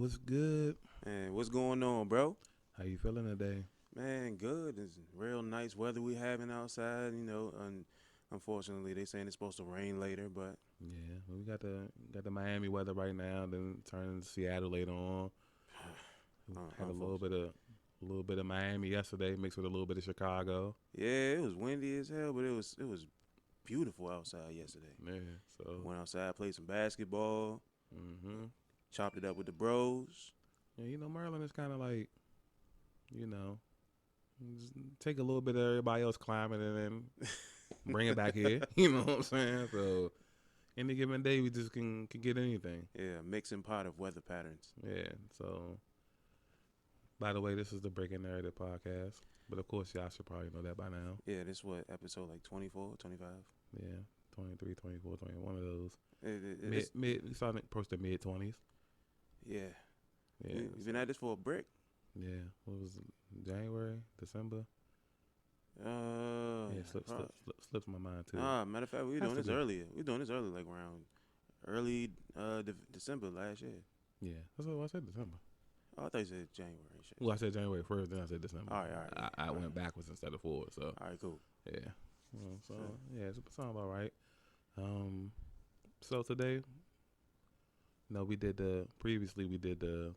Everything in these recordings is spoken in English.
what's good? Man, what's going on, bro? How you feeling today? Man, good. It's real nice weather we having outside. Unfortunately, they saying it's supposed to rain later, but Yeah, we got the Miami weather right now. Then turning to Seattle later on. We had a little bit of Miami yesterday, mixed with a little bit of Chicago. yeah, it was windy as hell, but it was beautiful outside yesterday. Yeah, so Went outside, played some basketball, hmm chopped it up with the bros. yeah, Maryland is kind of like, you know, just take a little bit of everybody else climbing and then bring it back here. You know what I'm saying? So any given day, we just can get anything. Yeah, mixing pot of weather patterns. Yeah, so. By the way, this is the Breaking Narrative podcast. But of course, y'all should probably know that by now. Yeah, this what episode like 24, 25? Yeah, 23, 24, 21 of those. It's, We started to approach the mid 20s. yeah, Yeah. You've been at this for a brick. Yeah. What was it? January, December? Yeah, slips my mind too. Matter of fact, we Has doing to this be. earlier. We doing this early, like around early December last year. Yeah, that's what I said, December. Oh, I thought you said January. Shit. Well, I said January 1st, then I said December. All right. I went backwards instead of forward, so. All right, cool. Yeah. So, yeah, it's sound about right. So today, previously we did the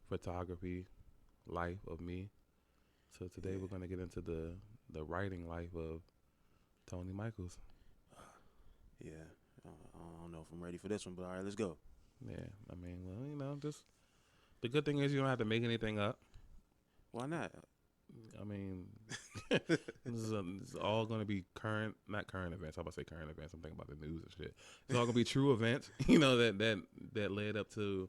photography life of me. So today we're going to get into the writing life of Tony Michaels. Yeah, I don't know if I'm ready for this one, but all right, let's go. Yeah, I mean, well, just the good thing is you don't have to make anything up. Why not? I mean, this is all going to be not current events. How about I say current events? I'm thinking about the news and shit. It's all going to be true events, that led up to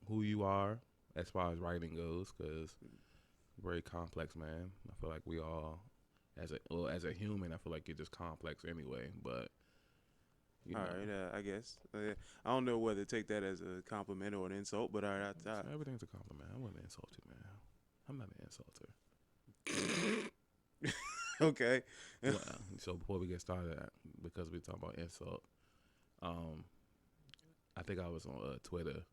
who you are as far as writing goes, because very complex, man. I feel like we all, as a human, I feel like you're just complex anyway, but. All right, I guess. I don't know whether to take that as a compliment or an insult, but all right. Everything's a compliment. I wouldn't insult you, man. I'm not an insulter. Okay. Well, so before we get started, because we're talking about insult, I think I was on Twitter,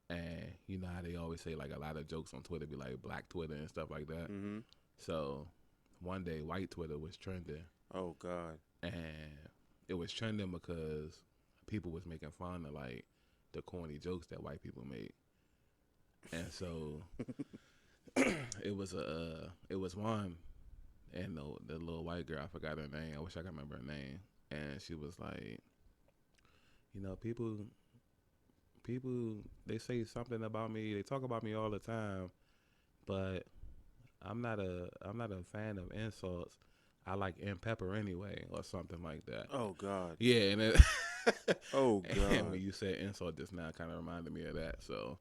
and you know how they always say like a lot of jokes on Twitter be like Black Twitter and stuff like that. Mm-hmm. So one day, white Twitter was trending. Oh God. And it was trending because people was making fun of like the corny jokes that white people make, and so it was one, and the little white girl, I forgot her name. I wish I could remember her name, and she was like, people they say something about me, they talk about me all the time, but I'm not a fan of insults. I like in pepper anyway, or something like that. Oh God. Yeah, and it, oh God. And when you said insult just now, kind of reminded me of that. So,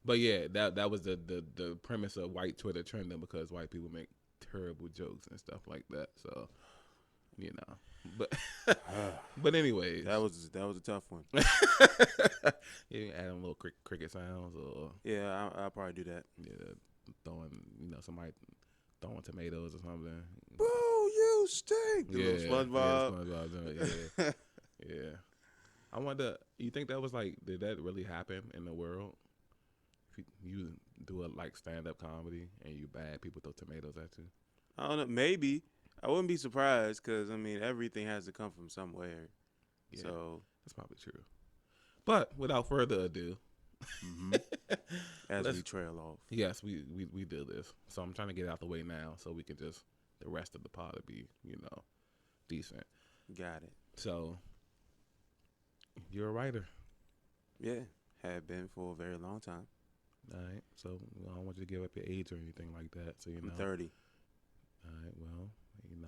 but yeah, that was the premise of white Twitter trending, because white people make terrible jokes and stuff like that. So, but anyways, that was a tough one. You add them little cricket sounds, or I'll probably do that. Yeah, throwing somebody throwing tomatoes or something. Boo, you stink. SpongeBob. Yeah. I wonder, you think that was like, did that really happen in the world? If you do a like stand-up comedy and you bad, people throw tomatoes at you? I don't know. Maybe. I wouldn't be surprised, because, I mean, everything has to come from somewhere. Yeah, so that's probably true. But without further ado, as we trail off. Yes, we do this. So I'm trying to get it out the way now so we can just, the rest of the pod to be, decent. Got it. So, you're a writer. Yeah, have been for a very long time. All right. So, I don't want you to give up your age or anything like that. So, I'm 30. All right. Well,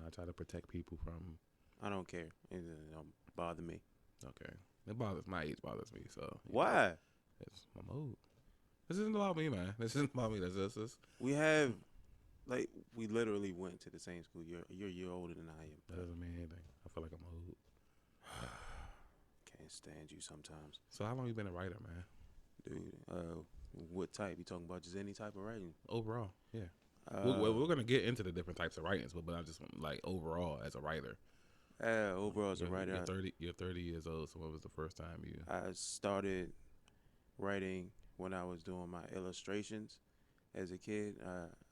I try to protect people from. I don't care. It don't bother me. Okay. My age bothers me. So. Why? It's my mood. This isn't about me, man. This isn't about me. This is. We have, like, we literally went to the same school. You're a year older than I am. That doesn't mean anything. I feel like I'm old. Can't stand you sometimes. So how long you been a writer, man? Dude, what type? You talking about just any type of writing? Overall, yeah. We're gonna get into the different types of writings, but I'm just like overall as a writer. Overall as a writer, You're 30 years old. So when was the first time you? I started writing when I was doing my illustrations as a kid,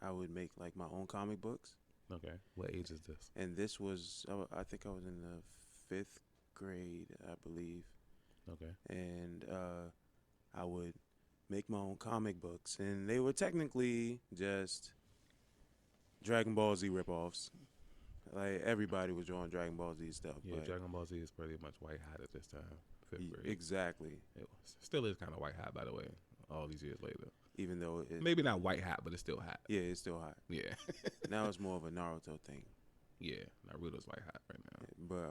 I would make like my own comic books. Okay. What age is this? And this was, I think I was in the 5th grade, I believe. Okay. And I would make my own comic books, and they were technically just Dragon Ball Z ripoffs. Like everybody was drawing Dragon Ball Z stuff. Yeah, but Dragon Ball Z is pretty much white hot at this time. 5th grade. Exactly. It still is kind of white hot, by the way. All these years later. Even though Maybe not white hot, but it's still hot. yeah, it's still hot. Yeah. Now it's more of a Naruto thing. Yeah. Naruto's white hot right now. But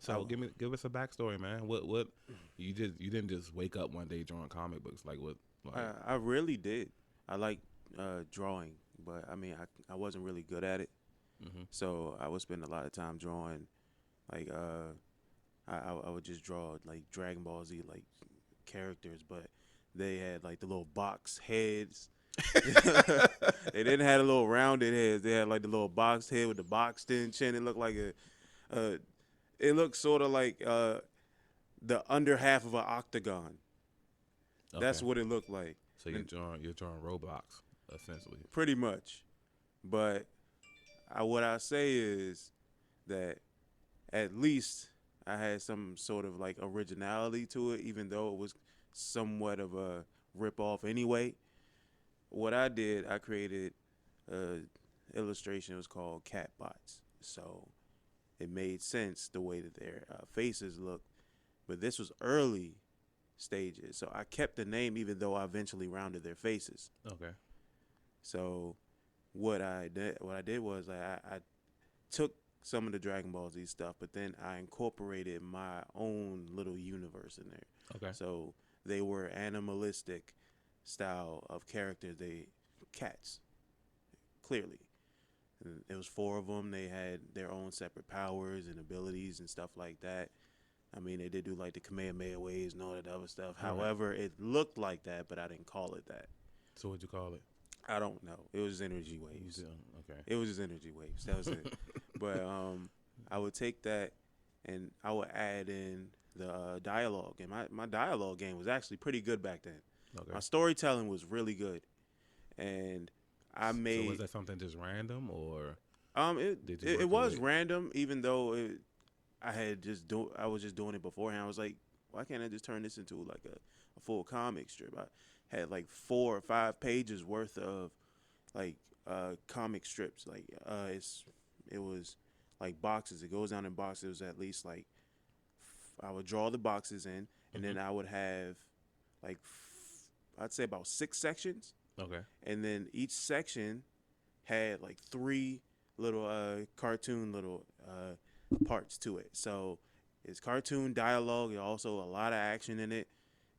So give us a backstory, man. What you didn't just wake up one day drawing comic books like what? Like, I really did. I like drawing, but I mean I wasn't really good at it. mm-hmm. So I would spend a lot of time drawing, like I would just draw like Dragon Ball Z like characters, but they had like the little box heads. They didn't have a little rounded heads. They had like the little box head with the boxed in chin. It looked like it looked sort of like the under half of an octagon. Okay. That's what it looked like. So you're drawing Roblox essentially. Pretty much. But what I say is that at least I had some sort of like originality to it, even though it was somewhat of a rip-off anyway. What I did, I created an illustration. It was called Catbots. So it made sense the way that their faces looked. But this was early stages. So I kept the name even though I eventually rounded their faces. Okay. So what I did was I took some of the Dragon Ball Z stuff, but then I incorporated my own little universe in there. Okay. So they were animalistic style of characters. Cats, clearly. And it was 4 of them. They had their own separate powers and abilities and stuff like that. I mean, they did do like the Kamehameha waves and all that other stuff. Right. However, it looked like that, but I didn't call it that. So what'd you call it? I don't know. It was energy waves. Okay. It was just energy waves. That was it. But I would take that and I would add in the dialogue. And my dialogue game was actually pretty good back then. Okay. My storytelling was really good. And I made. So was that something just random or? It was random, even though I was just doing it beforehand. I was like, why can't I just turn this into like a full comic strip? I had like 4 or 5 pages worth of like comic strips. Like it was like boxes. It goes down in boxes. It was at least like I would draw the boxes in, and then I would have like I'd say about 6 sections. Okay. And then each section had like 3 little cartoon little parts to it. So it's cartoon dialogue, and also a lot of action in it,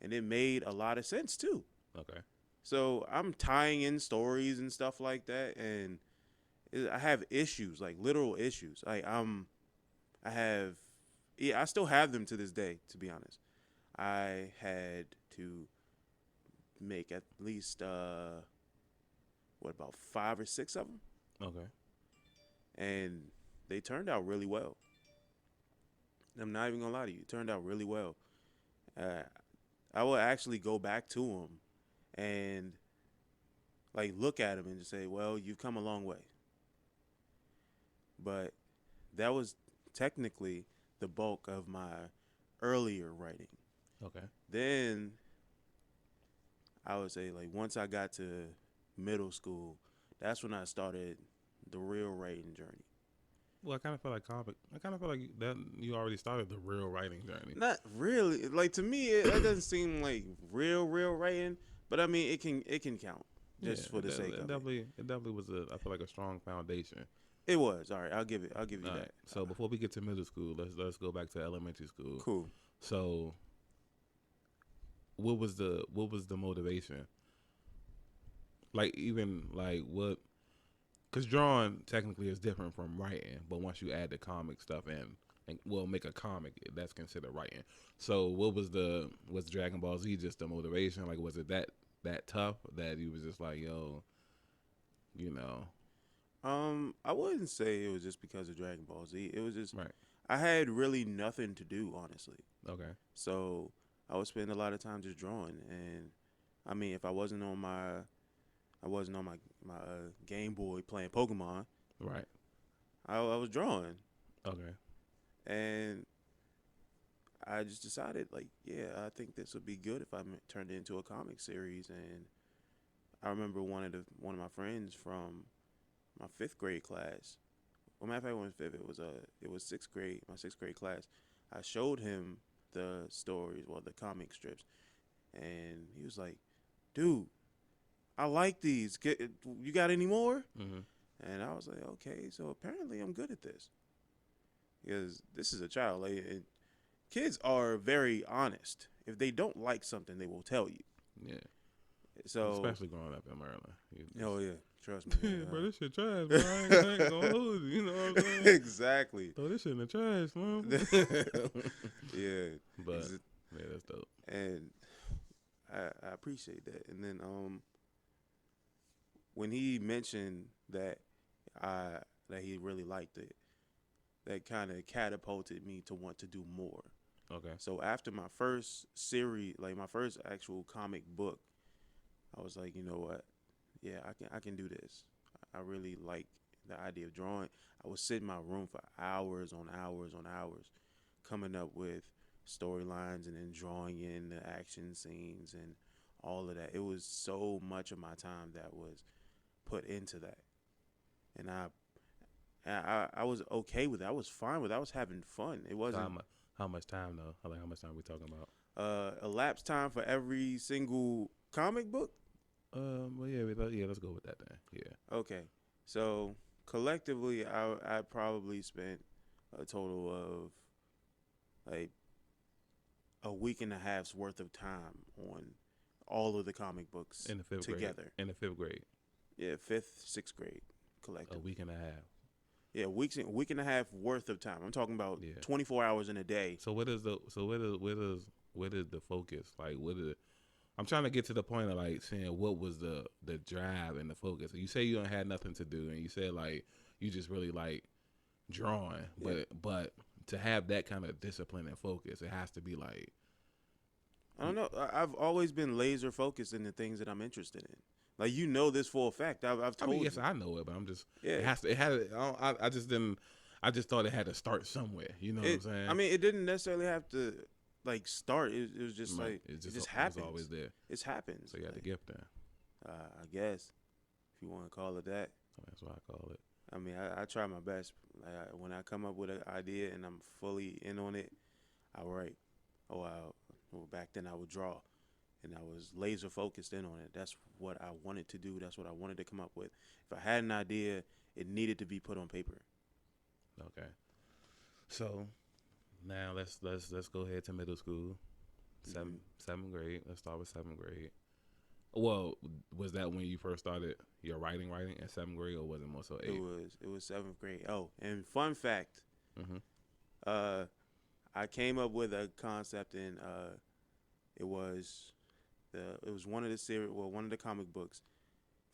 and it made a lot of sense too. Okay. So I'm tying in stories and stuff like that, and I have issues, like literal issues. Like I still have them to this day, to be honest. I had to make at least about 5 or 6 of them. Okay. And they turned out really well. I'm not even gonna lie to you. It turned out really well. I will actually go back to them and like look at them and just say, well, you've come a long way. But that was technically the bulk of my earlier writing. Okay. Then I would say like once I got to middle school, that's when I started the real writing journey. Well, I kind of feel like that you already started the real writing journey. Not really. Like to me, it doesn't seem like real writing, but I mean it can count just for the sake of it. It definitely was I feel like a strong foundation. It was. All right, I'll give you All that. right. So before we get to middle school, let's go back to elementary school. Cool. So what was the motivation? Like even like what? Because drawing technically is different from writing, but once you add the comic stuff in, and make a comic, that's considered writing. So what was Dragon Ball Z just the motivation? Like was it that tough that you was just like, yo, you know? I wouldn't say it was just because of Dragon Ball Z. It was just right. I had really nothing to do, honestly. Okay. So I would spend a lot of time just drawing, and I mean, if I wasn't on my Game Boy playing Pokemon, Right. I was drawing, Okay. and I just decided, like, yeah, I think this would be good if I turned it into a comic series. And I remember one of my friends from my fifth grade class. Well, matter of fact, it wasn't fifth. It was sixth grade. My sixth grade class. I showed him the stories, well, the comic strips, and he was like, "Dude, I like these. You got any more?" Mm-hmm. And I was like, "Okay, so apparently I'm good at this, because this is a child. Like, kids are very honest. If they don't like something, they will tell you. Yeah. So, Especially growing up in Maryland. oh yeah, trust me, Yeah, man. bro, this shit trash, bro. I ain't gonna hold you. You know what I'm saying? Exactly. Throw this shit in the trash, man. Yeah, But yeah, that's dope. and I appreciate that. And then when he mentioned that that he really liked it, that kind of catapulted me to want to do more. Okay. So after my first series, like my first actual comic book, I was like, you know what? Yeah, I can do this. I really like the idea of drawing. I would sit in my room for hours on hours on hours, coming up with storylines and then drawing in the action scenes and all of that. It was so much of my time that was put into that, and I was okay with it. I was fine with it. I was having fun. It So wasn't how much time though? How much time we talking about? elapsed time for every single comic book. Well, yeah, let's go with that then. Yeah. Okay, so collectively, I probably spent a total of like a week and a half's worth of time on all of the comic books In the fifth together. grade. In the fifth grade. Yeah, fifth, sixth grade A collectively. week and a half. Yeah, week and a half worth of time. I'm talking about Yeah. 24 hours in a day. So what is the focus? Like I'm trying to get to the point of like saying what was the drive and the focus. You say you don't had nothing to do, and you said like you just really like drawing, Yeah. but to have that kind of discipline and focus, it has to be like I don't know. I've always been laser focused in the things that I'm interested in. Like, you know this for a fact. I've I told mean, yes, you. I know it, but I'm just Yeah. it had I just didn't. I just thought it had to start somewhere. You know what I'm saying? I mean, it didn't necessarily have to like start. It was just Right. like it just it happens. was always there. It happens. So you had the Like, gift then. I guess if you want to call it that. That's what I call it. I mean, I try my best. Like, when I come up with an idea and I'm fully in on it, I write. Well, back then I would draw, and I was laser focused in on it. That's what I wanted to do. That's what I wanted to come up with. If I had an idea, it needed to be put on paper. Okay. So now let's go ahead to middle school. Seventh grade. Let's start with seventh grade. Well, was that when you first started your writing in seventh grade, or was it more so eighth? It was seventh grade. Oh, and fun fact, Mm-hmm. I came up with a concept, and it was one of the series, well, one of the comic books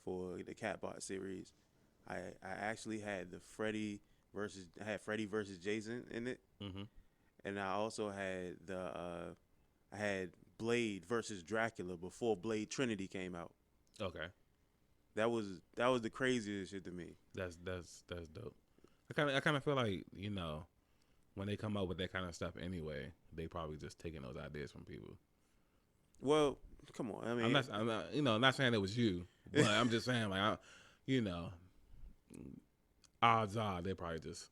for the Catbot series. I actually had Freddy versus Jason in it, Mm-hmm. and I also had I had Blade versus Dracula before Blade Trinity came out. Okay. That was the craziest shit to me. That's dope. I kind of feel like, you know, when they come up with that kind of stuff anyway, they probably just taking those ideas from people. Well, come on. I mean, I'm not, you know, not saying it was you, but I'm just saying like, you know, odds are they probably just,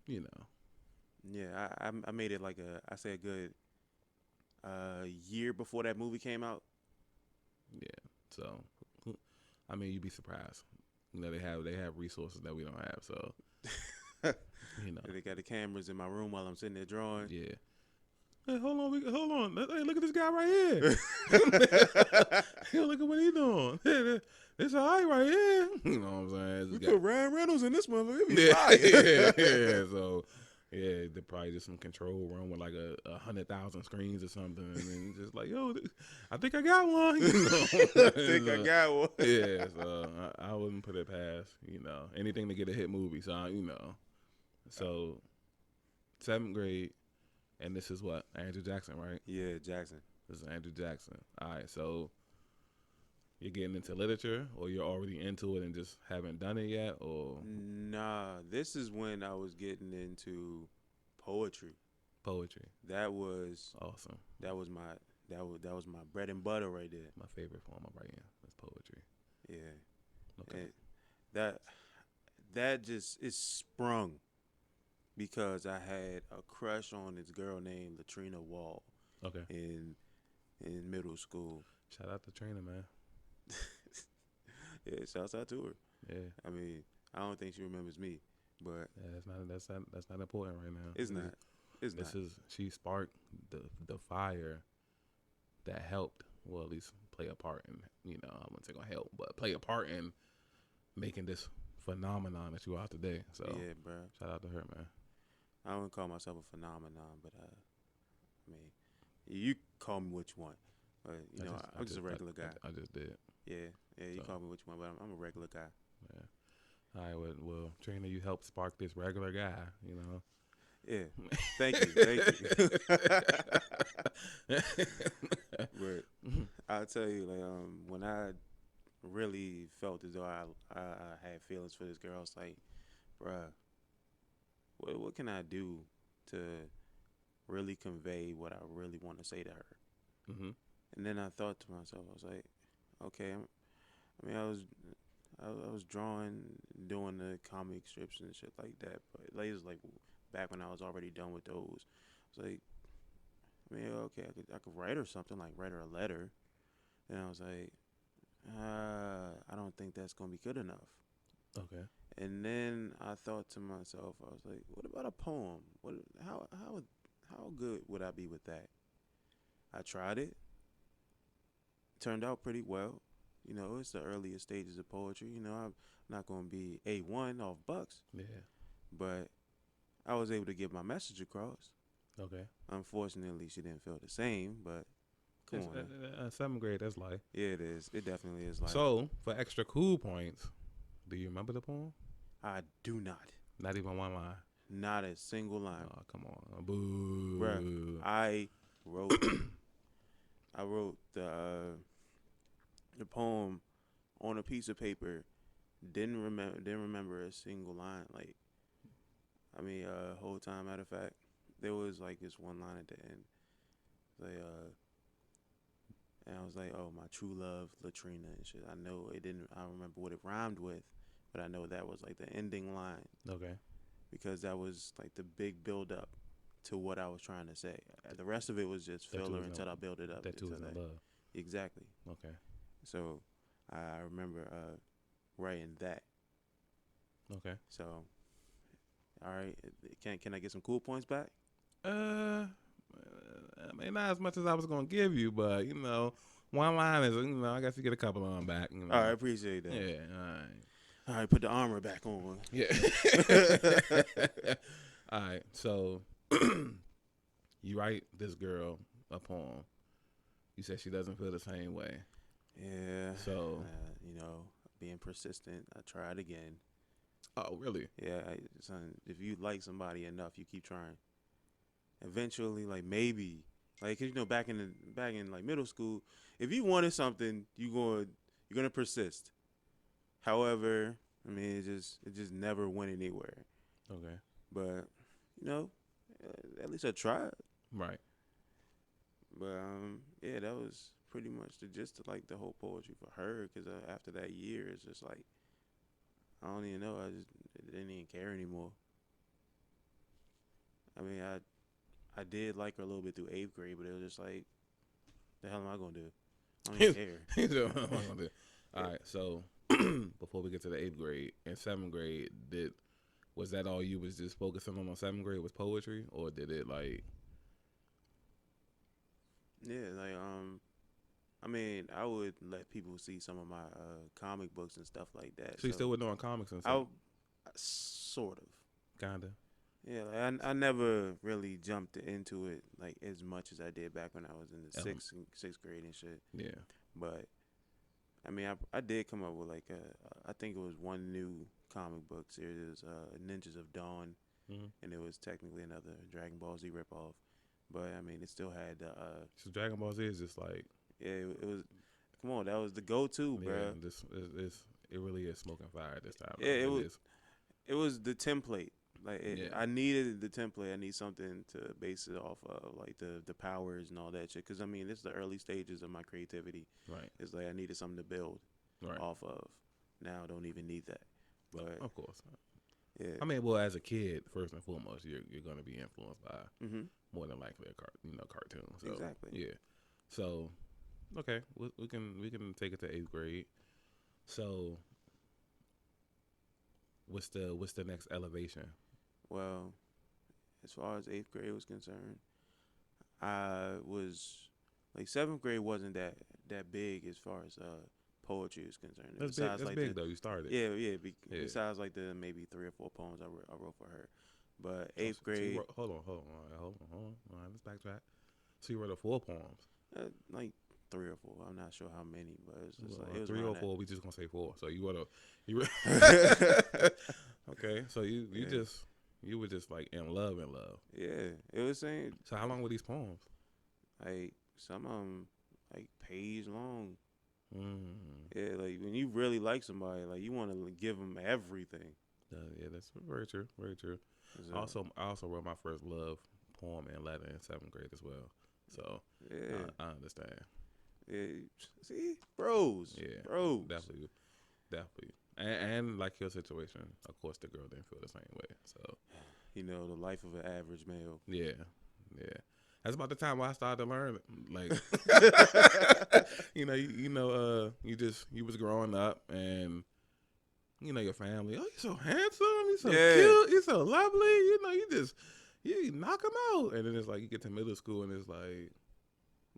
you know. yeah, I made it like a good year before that movie came out. Yeah. So, I mean, you'd be surprised. You know, they have resources that we don't have. So, you know. They got the cameras in my room while I'm sitting there drawing. Yeah. Hey, hold on. Hey, look at this guy right here. Hey, look at what he doing. Hey, this all right here. You know what I'm saying? We put Ryan Reynolds in this motherfucker. It'd be Yeah, fire. yeah. So, yeah, they probably just some control room with like 100,000 screens or something, and then just like, yo, I think I got one. You know? I think I got one. Yeah, so I wouldn't put it past, you know, anything to get a hit movie. So, you know, so seventh grade, and this is what, Andrew Jackson, right? Yeah, Jackson. This is Andrew Jackson. All right, so you're getting into literature, or you're already into it and just haven't done it yet, or Nah, this is when I was getting into poetry. poetry? That was Awesome. that was my that was my bread and butter right there. My favorite form of writing is poetry. Yeah. Okay. And that just is sprung because I had a crush on this girl named Latrina Wall Okay. in middle school. Shout out to Trina, man. Yeah, shouts out to her. Yeah. I mean, I don't think she remembers me, but Yeah, that's not important right now. it's not. It's This not. is she sparked the fire that helped, well, at least play a part in, I wouldn't say gonna help, but play a part in making this phenomenon that you are today. So Yeah, bro. shout out to her, man. I don't call myself a phenomenon, but I mean, you call me what you want, but I'm just a regular guy. I just did. Yeah, you So. call me what you want, but I'm a regular guy. Yeah. All right. Well, Trina, you helped spark this regular guy. Yeah, thank you. But I'll tell you, like, when I really felt as though I had feelings for this girl, I was like, bruh, what can I do to really convey what I really want to say to her? Mm-hmm. And then I thought to myself, I was like, okay, I was drawing, doing the comic strips and shit like that, but it was like back when I was already done with those. I was like, okay, I could write her something, like write her a letter. And I was like, I don't think that's gonna be good enough. Okay. And then I thought to myself, I was like, what about a poem? How good would I be with that? I tried it. Turned out pretty well. It's the earliest stages of poetry. I'm not gonna be A1 off bucks, Yeah. but I was able to get my message across. Okay. Unfortunately, she didn't feel the same, but come on. now. 7th grade, that's life. Yeah, it is. It definitely is like. So, for extra cool points, do you remember the poem? I do not. Not even one line. Not a single line. Oh, come on. Boo. Bruh, I wrote the poem on a piece of paper. Didn't remember a single line. Like, whole time. Matter of fact, there was like this one line at the end. Like, and I was like, oh, my true love, Latrina and shit. I know it didn't. I don't remember what it rhymed with, but I know that was like the ending line. Okay. Because that was like the big build up to what I was trying to say. The rest of it was just filler until I build it up. That too is no love. Exactly. Okay. So I remember writing that. Okay. So, all right, can I get some cool points back? Not as much as I was gonna give you, but one line is I guess you get a couple on back. All right, I appreciate that. Yeah. All right. All right, put the armor back on. Yeah. All right. So you write this girl a poem. You said she doesn't feel the same way. Yeah. So being persistent, I tried again. Oh, really? Yeah, son. If you like somebody enough, you keep trying. Eventually, like maybe, like 'cause back in like middle school, if you wanted something, you're gonna persist. However, it just never went anywhere. Okay. But at least I tried. Right. But yeah, that was pretty much the gist of like the whole poetry for her. 'Cause after that year, it's just like I don't even know. I just didn't even care anymore. I did like her a little bit through 8th grade, but it was just like, the hell am I gonna do? I don't even care. All right. So before we get to the 8th grade and 7th grade, was that all you was just focusing on 7th grade was poetry, or did it like? Yeah, like I would let people see some of my comic books and stuff like that. So you still were doing comics and stuff? Sort of. Kinda. Yeah, like I never really jumped into it like as much as I did back when I was in the sixth grade and shit. Yeah. But I did come up with like I think it was one new comic book series, Ninjas of Dawn, and it was technically another Dragon Ball Z ripoff. But it still had So Dragon Ball Z is just like it was come on, that was the go-to, Yeah, bro. it really is smoking fire this time. Yeah, It is. it was the template. Like Yeah. I needed the template. I need something to base it off of, like the powers and all that shit. Because I mean, this is the early stages of my creativity. Right. It's like I needed something to build Right. off of. Now I don't even need that. But Of course. yeah, I mean, well, as a kid, first and foremost, you're going to be influenced by mm-hmm. more than likely a cartoon. So, Exactly. Yeah. So, okay, we can take it to 8th grade. So, what's the next elevation? Well, as far as 8th grade was concerned, I was like 7th grade wasn't that big as far as poetry is concerned. That's Besides, big. That's like big though. You started. yeah. Yeah. Besides like the maybe 3 or 4 poems I wrote for her, but So 8th grade, hold on. All right, let's backtrack. So you wrote 4 poems. like 3 or 4. I'm not sure how many, but it's just Well, like it was 3 or around 4. We just gonna say 4. So you wrote. Okay. So Yeah. you were just like in love. Yeah, it was saying So how long were these poems? like some of them like page long. Mm. Yeah, like when you really like somebody, like you want to give them everything. Yeah, that's very true. Very true. So, I also wrote my first love poem in Latin in 7th grade as well. So yeah, I understand. yeah. See, bros, Yeah, bros. definitely. And like your situation, of course, the girl didn't feel the same way. So You know, the life of an average male. yeah. That's about the time where I started to learn. Like, you was growing up, and your family. Oh, you're so handsome. You're so Yeah. cute. You're so lovely. You knock them out. And then it's like you get to middle school, and it's like,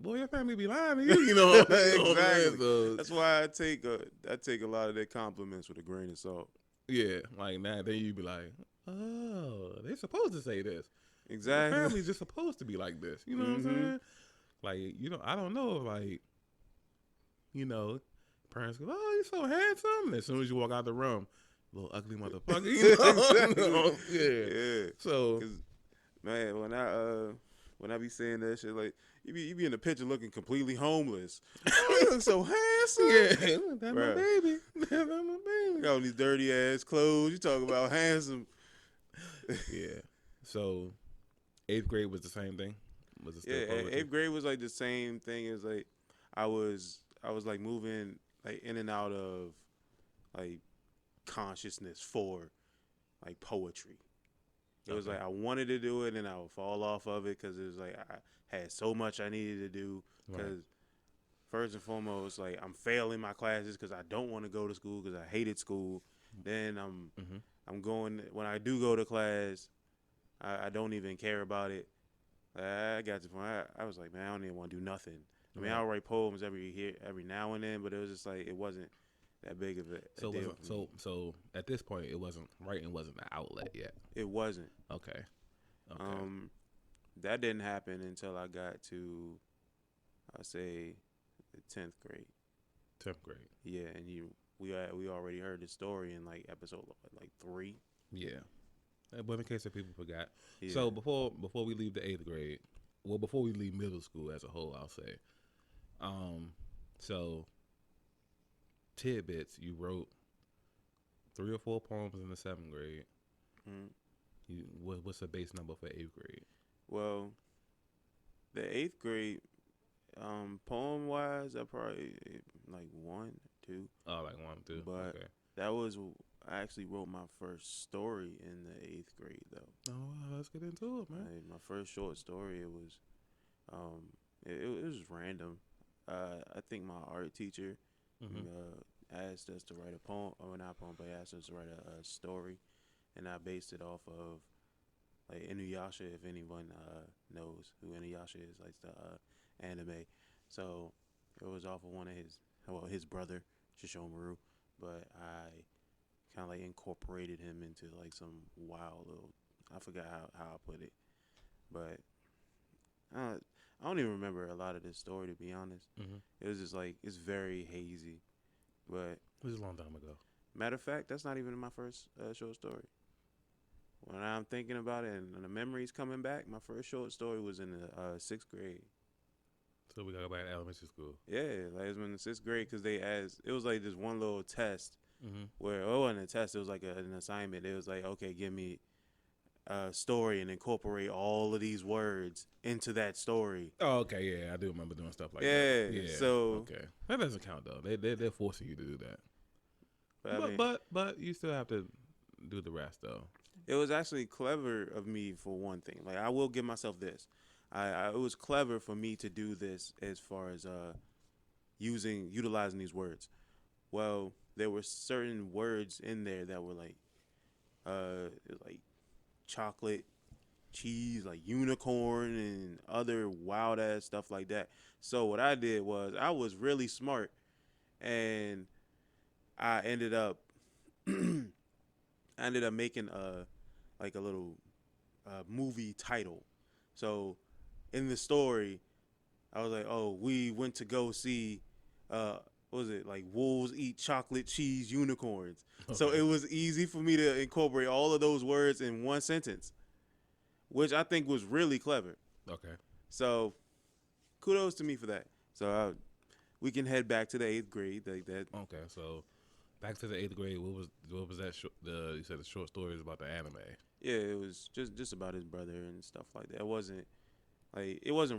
boy, your family be lying to you. You know what I'm saying? Exactly. So, That's why I take a lot of their compliments with a grain of salt. yeah, like now, then you be like, oh, they supposed to say this. The Exactly. family's just supposed to be like this. You know what I'm Mhm. saying? Like, I don't know if, like, parents go, oh, you're so handsome. And as soon as you walk out the room, little ugly motherfucker. Exactly. Yeah. Yeah. So, 'Cause, man, when I be saying that shit, like you be in the picture looking completely homeless. Oh, you look so handsome. yeah, that's my Bruh. baby. That's my You baby. got all these dirty ass clothes. You talk about handsome. Yeah. So, 8th grade was the same thing? Was it still Yeah, poetry? 8th grade was like the same thing as like I was like moving like in and out of like consciousness for like poetry. It was Okay. like I wanted to do it and I would fall off of it because it was like I had so much I needed to do. Right. Because first and foremost, like I'm failing my classes because I don't want to go to school because I hated school. Then Mm-hmm. I'm going when I do go to class, I don't even care about it. I got to the point. I was like, man, I don't even want to do nothing. I mean, Right. I'll write poems every now and then, but it was just like it wasn't that big of a So, deal for me. so at this point, writing wasn't an outlet yet. It wasn't. Okay. That didn't happen until I got to, I say, the 10th grade. 10th grade. Yeah, and we already heard the story in like episode like 3. Yeah. But in case if people forgot. Yeah. So before we leave the 8th grade, well, before we leave middle school as a whole, I'll say. So tidbits, you wrote 3 or 4 poems in the 7th grade. Mhm. What's the base number for 8th grade? Well, the 8th grade, poem wise, I probably like 1, 2. Oh, like 1, 2. But Okay. that was I actually wrote my first story in the 8th grade though. Oh, well, let's get into it, man. Like, my first short story, it was, it was random. I think my art teacher Mm-hmm. asked us to write a poem, or not a poem, but asked us to write a story, and I based it off of like Inuyasha. If anyone knows who Inuyasha is, like the anime. So it was off of his brother Shishomaru, but I kind of like incorporated him into like some wild little. I forgot how I put it, but I don't even remember a lot of this story to be honest. Mm-hmm. It was just like it's very hazy, but This is a long time ago. matter of fact, that's not even my first short story. When I'm thinking about it and the memories coming back, my first short story was in the 6th grade. So we got back to elementary school. Yeah, like it was in the 6th grade because they asked. It was like this one little test Mm-hmm. where it wasn't a test. It was like an assignment. It was like, okay, give me a story and incorporate all of these words into that story. Oh, okay, yeah, I do remember doing stuff like Yeah, that. Yeah, so- okay, that doesn't count though. They're forcing you to do that. But, I mean, But you still have to do the rest though. it was actually clever of me for one thing. Like I will give myself this. It was clever for me to do this as far as utilizing these words. Well, there were certain words in there that were like chocolate, cheese, like unicorn, and other wild ass stuff like that. So what I did was I was really smart, and I ended up making a little movie title. So in the story, I was like, oh, we went to go see what was it, like wolves eat chocolate cheese unicorns. So Okay. it was easy for me to incorporate all of those words in one sentence, which I think was really clever. Okay. So kudos to me for that. So we can head back to the 8th grade like that. Okay. So back to the 8th grade. What was that? You said the short stories about the anime. Yeah, it was just about his brother and stuff like that. It wasn't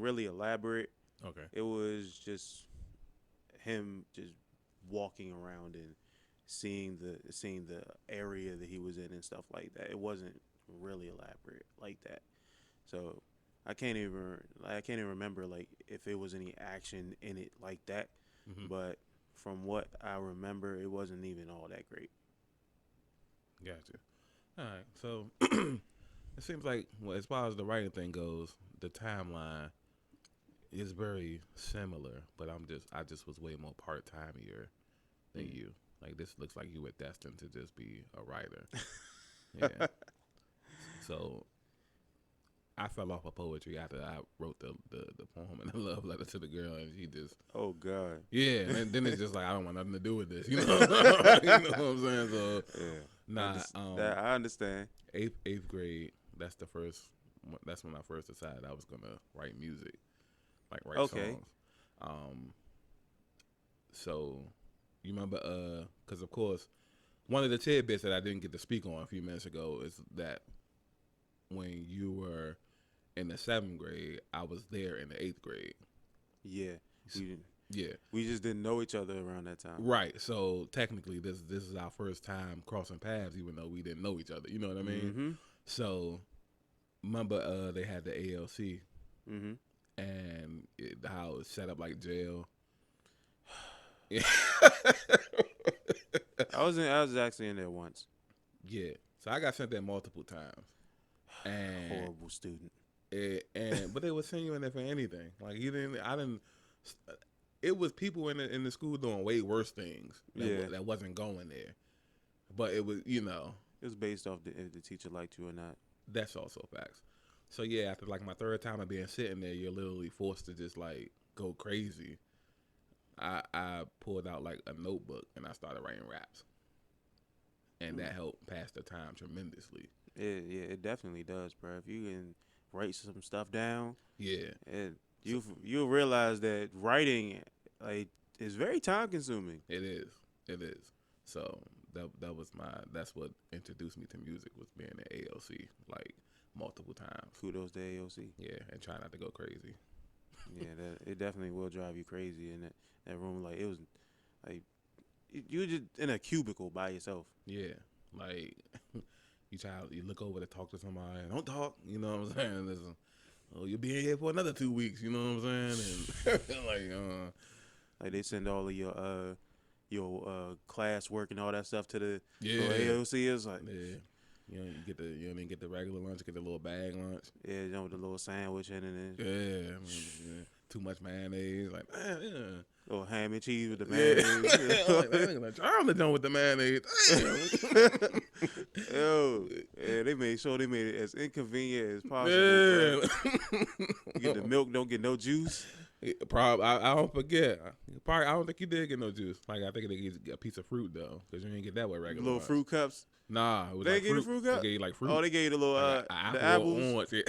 really elaborate. Okay. It was just him just walking around and seeing the area that he was in and stuff like that. It wasn't really elaborate like that. So I can't even remember like if it was any action in it like that. Mm-hmm. But from what I remember, it wasn't even all that great. Gotcha. All right. So it seems like, well, as far as the writing thing goes, the timeline is very similar, but I just was way more part-timeier than you. Like, this looks like you were destined to just be a writer. Yeah. So I fell off of poetry after I wrote the poem and the love letter to the girl, and she just, Oh God. yeah, and then it's just like, I don't want nothing to do with this, you know? You know what I'm saying? So, Yeah. nah, That I understand. eighth grade, that's when I first decided I was gonna write music, like write Okay. songs. So you remember, because of course, one of the tidbits that I didn't get to speak on a few minutes ago is that when you were in the 7th grade, I was there in the 8th grade. Yeah. Yeah. We just didn't know each other around that time. Right. So technically, this is our first time crossing paths, even though we didn't know each other. You know what I mean? Mm-hmm. So remember, they had the ALC. Mm-hmm. And how it was set up like jail. Yeah. I was actually in there once. Yeah. So I got sent there multiple times. And Horrible student. but they would send you in there for anything. Like it was people in the school doing way worse things that wasn't going there. But it was, It was based off if the teacher liked you or not. that's also facts. So yeah, after like my 3rd time of being sitting there, you're literally forced to just like go crazy. I pulled out like a notebook and I started writing raps, and that helped pass the time tremendously. It definitely does, bro. If you can write some stuff down, Yeah, you'll realize that writing is very time consuming. it is. So that's what introduced me to music, was being at ALC like multiple times. Kudos to AOC. Yeah, and try not to go crazy. Yeah, it definitely will drive you crazy in that room. Like it was, like you were just in a cubicle by yourself. Yeah, like you look over to talk to somebody and don't talk. You know what I'm saying? Listen, you'll be in here for another 2 weeks. You know what I'm saying? And Like they send all of your class work and all that stuff to the AOC. Is like you don't even get the regular lunch. You get the little bag lunch. yeah, with the little sandwich in it. Yeah, too much mayonnaise. Like, man, Little ham and cheese with the mayonnaise. like, that nigga like, I'm the done with the mayonnaise. Damn. Yo, yeah, they made sure they made it as inconvenient as possible. Yeah. You get the milk, don't get no juice. Probably, I don't forget. Probably, I don't think you did get no juice. Like, I think they get a piece of fruit though, because you didn't get that with regular. Little lunch. fruit cups. Nah, it was They like gave you fruit. fruit cup? They gave you like fruit. Oh, they gave you the little Like, the apples. orange, yeah.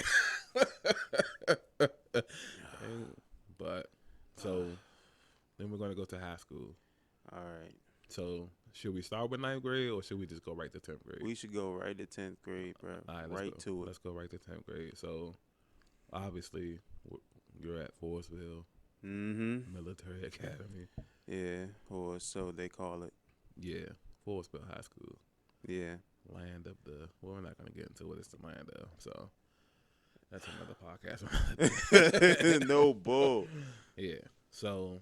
But So then we're gonna go to high school. All right. So should we start with ninth grade or should we just go right to 10th grade? We should go right to 10th grade, bro. All right, Right to it. Let's go right to 10th grade. So obviously you're at Forestville Mm-hmm. Military Academy. Yeah, or so they call it. Yeah, Forestville High School. Yeah. Land of the. Well, we're not gonna get into what it's the land of. So that's another podcast. No bull. Yeah. So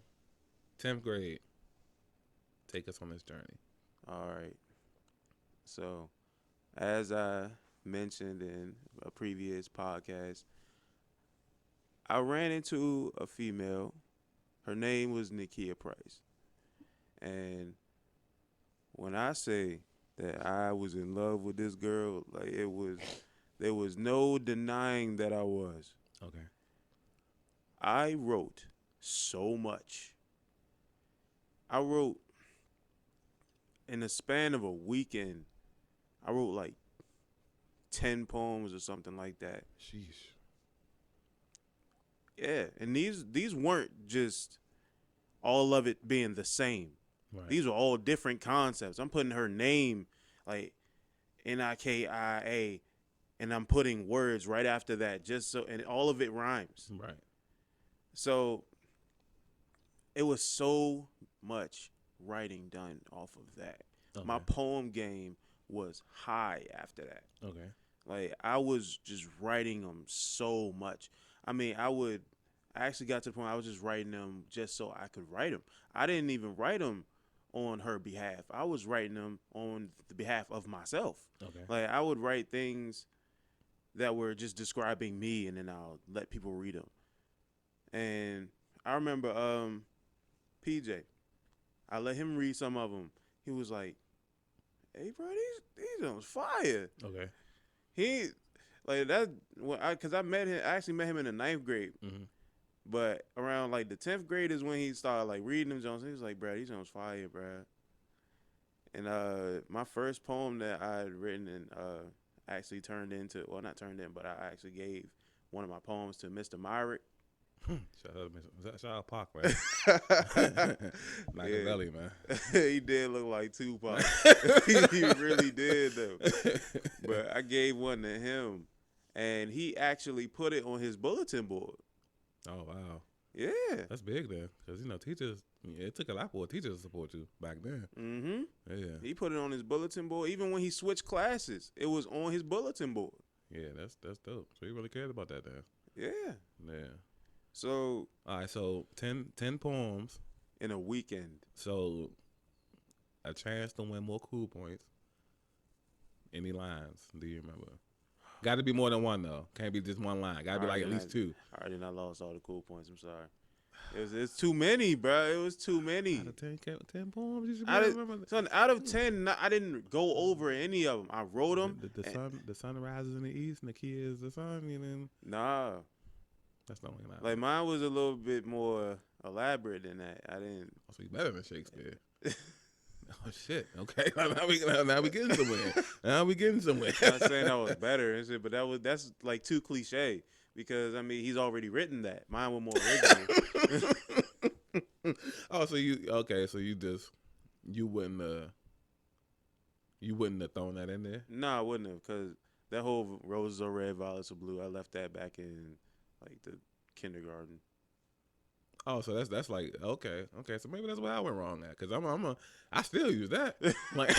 10th grade. Take us on this journey. All right. So, as I mentioned in a previous podcast, I ran into a female. Her name was Nikia Price. And when I say that I was in love with this girl, like there was no denying that I was. Okay. I wrote so much. I wrote in the span of a weekend, I wrote like 10 poems or something like that. Sheesh. Yeah, and these weren't just all of it being the same. Right. These were all different concepts. I'm putting her name like Nikia, and I'm putting words right after that just so, and all of it rhymes. Right. So it was so much writing done off of that. Okay. My poem game was high after that. Okay. Like I was just writing them so much. I mean, I actually got to the point I was just writing them just so I could write them. I didn't even write them on her behalf. I was writing them on the behalf of myself. Okay. Like I would write things that were just describing me, and then I'll let people read them. And I remember PJ. I let him read some of them. He was like, "Hey, bro, these ones fire." Okay. He like that because I met him. I actually met him in the 9th grade. Mm-hmm. But around like the 10th grade is when he started like reading them Jones. He was like, "Bro, these Jones fire, bro." And my first poem that I had written and actually turned into, well, not turned in, but I actually gave one of my poems to Mr. Myrick. Shout out Pac, man. Machiavelli, man. He did look like Tupac. He really did though. But I gave one to him, and he actually put it on his bulletin board. Oh wow. Yeah. That's big then, because teachers. It took a lot for teachers to support you back then. Mm-hmm. Yeah. He put it on his bulletin board. Even when he switched classes, it was on his bulletin board. Yeah, that's dope. So he really cared about that then. Yeah. Yeah. So All right. So 10 poems. in a weekend. So a chance to win more cool points. Any lines? Do you remember? Got to be more than one though. Can't be just one line. Got to be like at least two. I already not lost all the cool points. I'm sorry. It's too many, bro. It was too many. Out of 10 poems, you should be Out able to remember. Son, out of 10, I didn't go over any of them. I wrote them. The sun rises in the east, and the key is the sun. And then Nah, that's not line. like mine was a little bit more elaborate than that. I didn't. So you better than Shakespeare. Oh shit! Okay, now we getting somewhere. Now we getting somewhere. I'm not saying I was better and shit, but that's like too cliche because I mean he's already written that. Mine was more original. Oh, so you wouldn't have thrown that in there? No, I wouldn't have because that whole roses are red, violets are blue. I left that back in like the kindergarten. Oh, so that's like okay. So maybe that's where I went wrong at because I still use that. Like,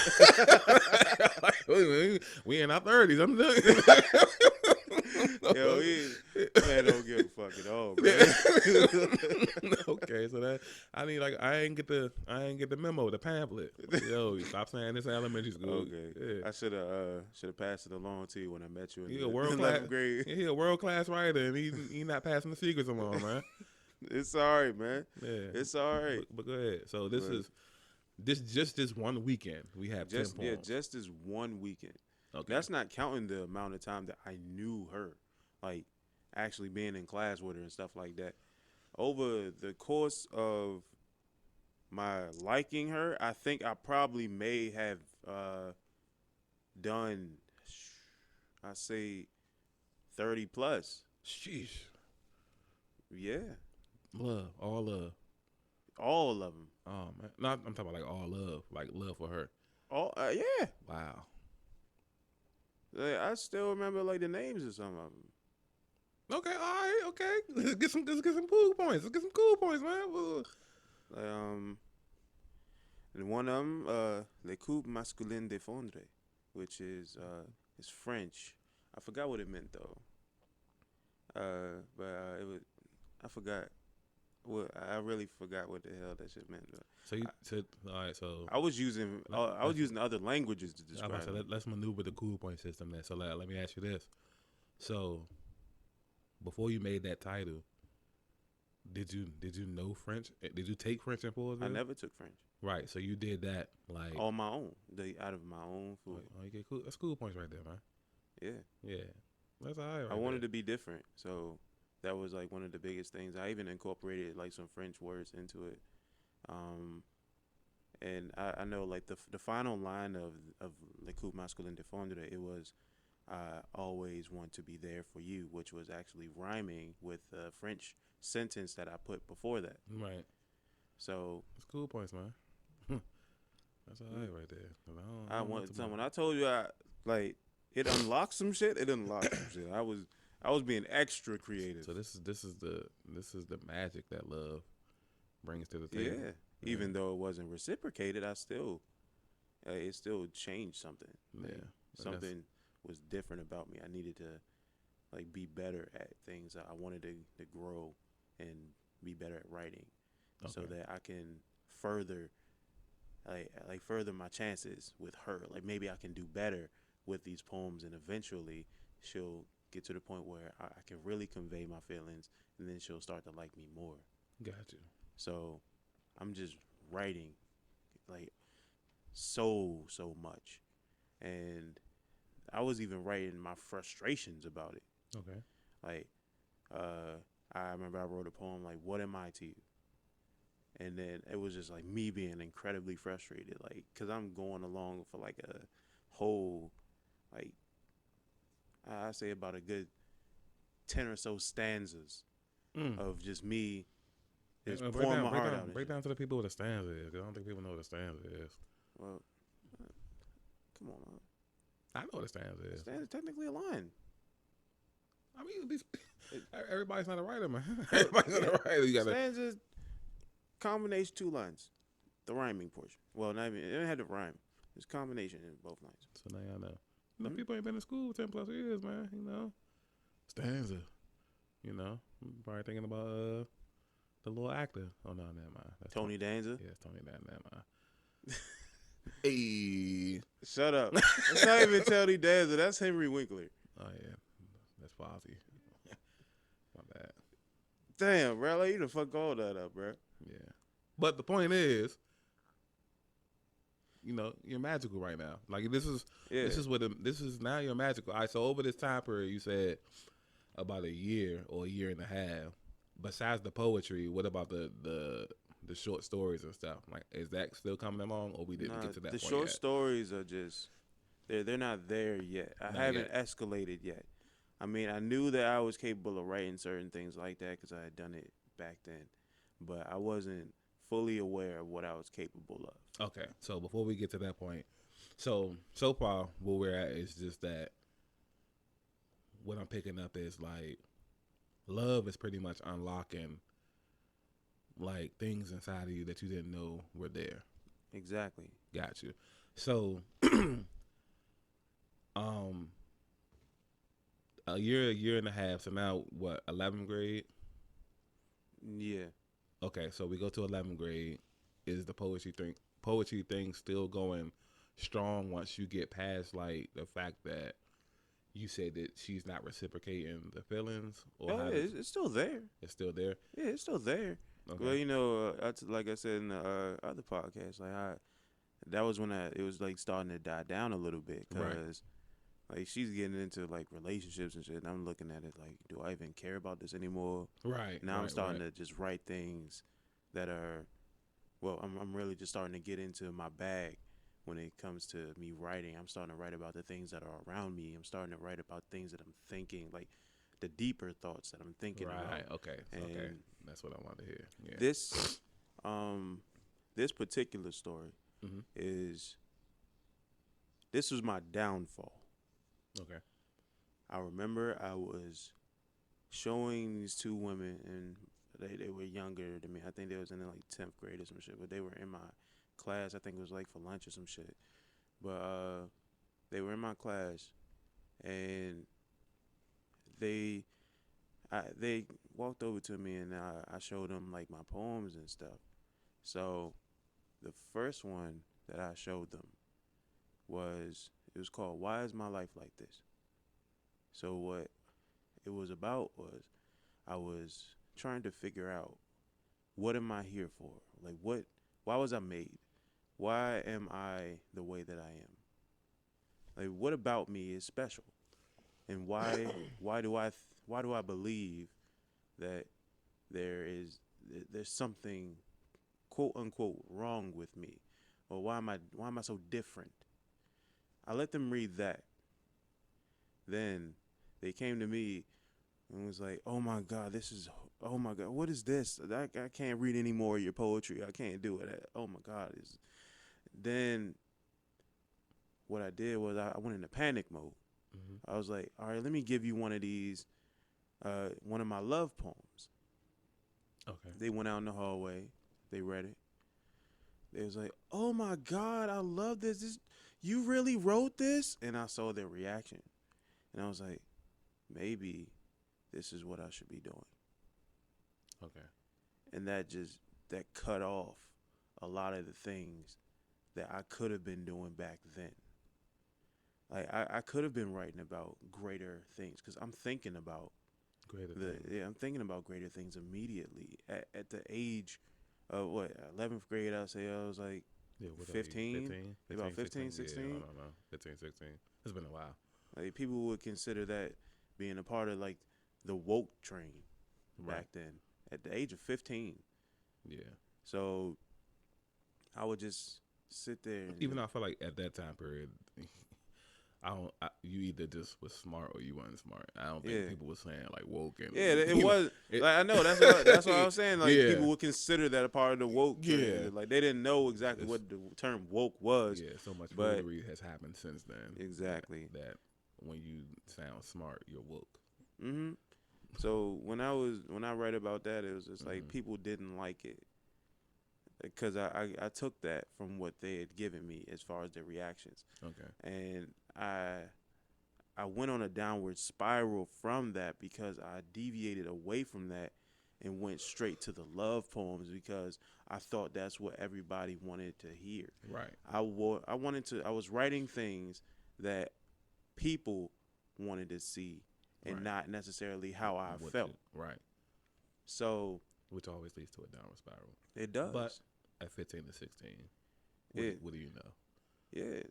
we in our 30s. I'm doing. Yo, man, don't give a fuck at all, man. Okay, so that I ain't get the memo, the pamphlet. Yo, you stop saying this in elementary school. Okay, Yeah. I should have passed it along to you when I met you in He the a world class 11th grade. He a world class writer, and he not passing the secrets along, man. It's all right, man. Yeah, It's all right. But go ahead. So this Right. is this one weekend we have 10 poems. Just this one weekend. Okay. That's not counting the amount of time that I knew her, like actually being in class with her and stuff like that. Over the course of my liking her, I think I probably may have done, I say, 30 plus. Sheesh. Yeah. Love, all love. All of them. Oh man, not I'm talking about like all love, like love for her. All yeah. Wow. Like, I still remember like the names of some of them. Okay, all right, okay. Let's get some cool points. Let's get some cool points, man. Like, and one of them, Les Coupes Masculines de Fondre, which is French. I forgot what it meant though. But it was I forgot. Well, I really forgot what the hell that shit meant. So you said, all right. So I was using other languages to I was describe about to say, it. let's maneuver the cool point system there. So let me ask you this. So before you made that title, did you know French? Did you take French in Fourville? I never took French. Right. So you did that like On my own, out of my own food. Oh, you get cool. That's cool points right there, man. Yeah. Yeah. That's all right. I wanted to be different, so that was like one of the biggest things. I even incorporated like some French words into it, and I know like the final line of Le Coupe Masculin de Fondre, it was I always want to be there for you, which was actually rhyming with the French sentence that I put before that. Right. So That's cool points, man. That's all right there. When I told you it unlocked some shit. It unlocked some shit. I was being extra creative. So this is the magic that love brings to the table. Yeah. Even though it wasn't reciprocated, it still changed something. Yeah. Something was different about me. I needed to like be better at things. I wanted to grow and be better at writing, so that I can further further my chances with her. Like maybe I can do better with these poems, and eventually she'll get to the point where I can really convey my feelings, and then she'll start to like me more. Got you. So I'm just writing like so much, and I was even writing my frustrations about it. Okay. Like I remember I wrote a poem like, "What am I to you?" And then it was just like me being incredibly frustrated, like, cause I'm going along for like a whole, like, I say about a good 10 or so stanzas of just me just pouring my heart out. Break down to the people what a stanza is, 'cause I don't think people know what a stanza is. Well, come on, man. I know what a stanza is. Stanza technically a line. I mean, everybody's not a writer, man. Everybody's not a writer. You gotta Stanzas, combination 2 lines, the rhyming portion. Well, not even, it didn't have to rhyme. It's combination in both lines. So now y'all know. You know, people ain't been in school 10 plus years, man. You know, stanza. You know, I'm probably thinking about the little actor. Oh no, never mind. That's Tony Danza. Yeah, it's Tony Danza. Never mind. Hey, Shut up. That's not even Tony Danza. That's Henry Winkler. oh yeah, that's Fozzie. My bad. Damn, bro. Like, you the fuck all that up, bro. Yeah, but the point is, you know, you're magical right now. Like this is now you're magical. All right, so over this time period, you said about a year or a year and a half. Besides the poetry, what about the short stories and stuff? Like, is that still coming along, or we didn't get to that? The point short yet? stories are just they're not there yet. I haven't escalated yet. I mean, I knew that I was capable of writing certain things like that because I had done it back then, but I wasn't fully aware of what I was capable of. Okay, so before we get to that point, so far where we're at is just that what I'm picking up is like love is pretty much unlocking like things inside of you that you didn't know were there. Exactly. Got you. So a year and a half. So now what? 11th grade. Yeah. Okay, so we go to 11th grade. Is the poetry thing still going strong once you get past like the fact that you said that she's not reciprocating the feelings? Or It's still there. It's still there? Yeah, it's still there. Okay. Well, you know, like I said in the other podcast, like that was when it was like starting to die down a little bit because like she's getting into like relationships and shit. And I'm looking at it like, do I even care about this anymore? Right. Now I'm starting to just write things that are, well, I'm really just starting to get into my bag when it comes to me writing. I'm starting to write about the things that are around me. I'm starting to write about things that I'm thinking, like the deeper thoughts that I'm thinking about. Right. Okay. And That's what I wanted to hear. Yeah. This particular story Mm-hmm. is this was my downfall. Okay. I remember I was showing these two women, and they were younger than me. I think they was in like 10th grade or some shit, but they were in my class. I think it was like for lunch or some shit. But they were in my class, and they they walked over to me, and I showed them like my poems and stuff. So the first one that I showed them it was called "Why Is My Life Like This?" So what it was about was I was trying to figure out, what am I here for? Like, why was I made? Why am I the way that I am? Like, what about me is special? And why do I believe that there's something quote unquote wrong with me? Or why am I so different? I let them read that. Then they came to me and was like, "Oh my God, oh my God, what is this? I can't read any more of your poetry. I can't do it. Oh my God." Then what I did was I went into panic mode. Mm-hmm. I was like, "All right, let me give you one of these, one of my love poems." Okay. They went out in the hallway. They read it. They was like, "Oh my God, I love this. You really wrote this?" And I saw their reaction. And I was like, maybe this is what I should be doing. Okay. And that cut off a lot of the things that I could have been doing back then. Like I could have been writing about greater things, because I'm thinking about Greater things. I'm thinking about greater things immediately at the age of 11th grade. I'll say I was like Yeah, what 15, 15? about 15, 16? 16. Yeah, I don't know. 15, 16. It's been a while. Like, people would consider that being a part of like the woke train Right. back then at the age of 15. Yeah. So I would just sit there. And Even though I feel like at that time period, you either just was smart or you weren't smart. I don't think people were saying like woke and it was like, I know that's what I was saying. Like, people would consider that a part of the woke train. Yeah. Like, they didn't know exactly what the term woke was. Yeah, so much but foolery has happened since then. Exactly. That when you sound smart, you're woke. Mhm. So when I read about that, it was just like people didn't like it, because I took that from what they had given me as far as their reactions. Okay. And I went on a downward spiral from that, because I deviated away from that and went straight to the love poems, because I thought that's what everybody wanted to hear. Right. I was writing things that people wanted to see, and not necessarily how I felt. Right. So, which always leads to a downward spiral. It does. But at 15 to 16, what do you know? Yeah.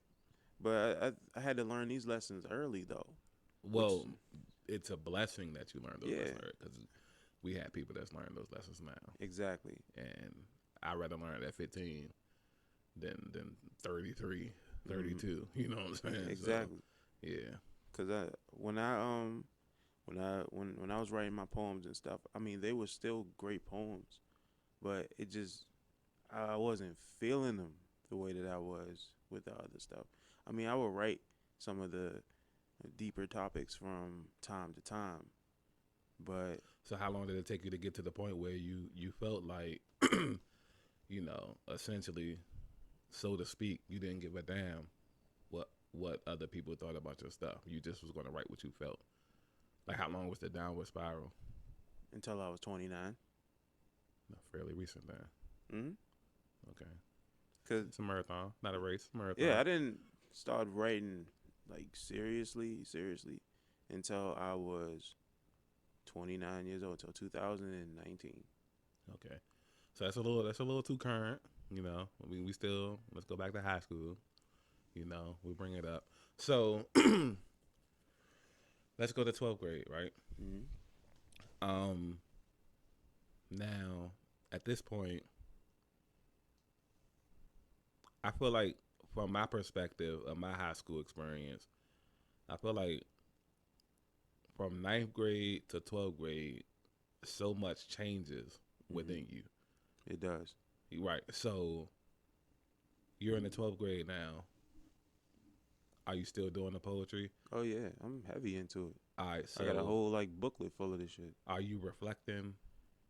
But I had to learn these lessons early, though. Well, it's a blessing that you learned those lessons early, because we have people that's learning those lessons now. Exactly. And I'd rather learn it at 15 than 33, 32. You know what I'm saying? Exactly. So, yeah. Because when I was writing my poems and stuff, I mean, they were still great poems, but I wasn't feeling them the way that I was with the other stuff. I mean, I would write some of the deeper topics from time to time, but... So how long did it take you to get to the point where you felt like, you know, essentially, so to speak, you didn't give a damn what other people thought about your stuff? You just was going to write what you felt. Like, how long was the downward spiral? Until I was 29. No, fairly recent then. Mm-hmm. Okay. 'Cause it's a marathon, not a race. Marathon. Yeah, I didn't start writing like seriously until I was 29 years old, until 2019. Okay. So that's a little too current, you know. I mean, let's go back to high school. You know, we bring it up. So let's go to 12th grade, right? Mm-hmm. Now, at this point, I feel like, from my perspective of my high school experience, I feel like from 9th grade to 12th grade, so much changes within you. It does. Right. So you're in the 12th grade now. Are you still doing the poetry? Oh yeah, I'm heavy into it. All right. So I got a whole like booklet full of this shit. are you reflecting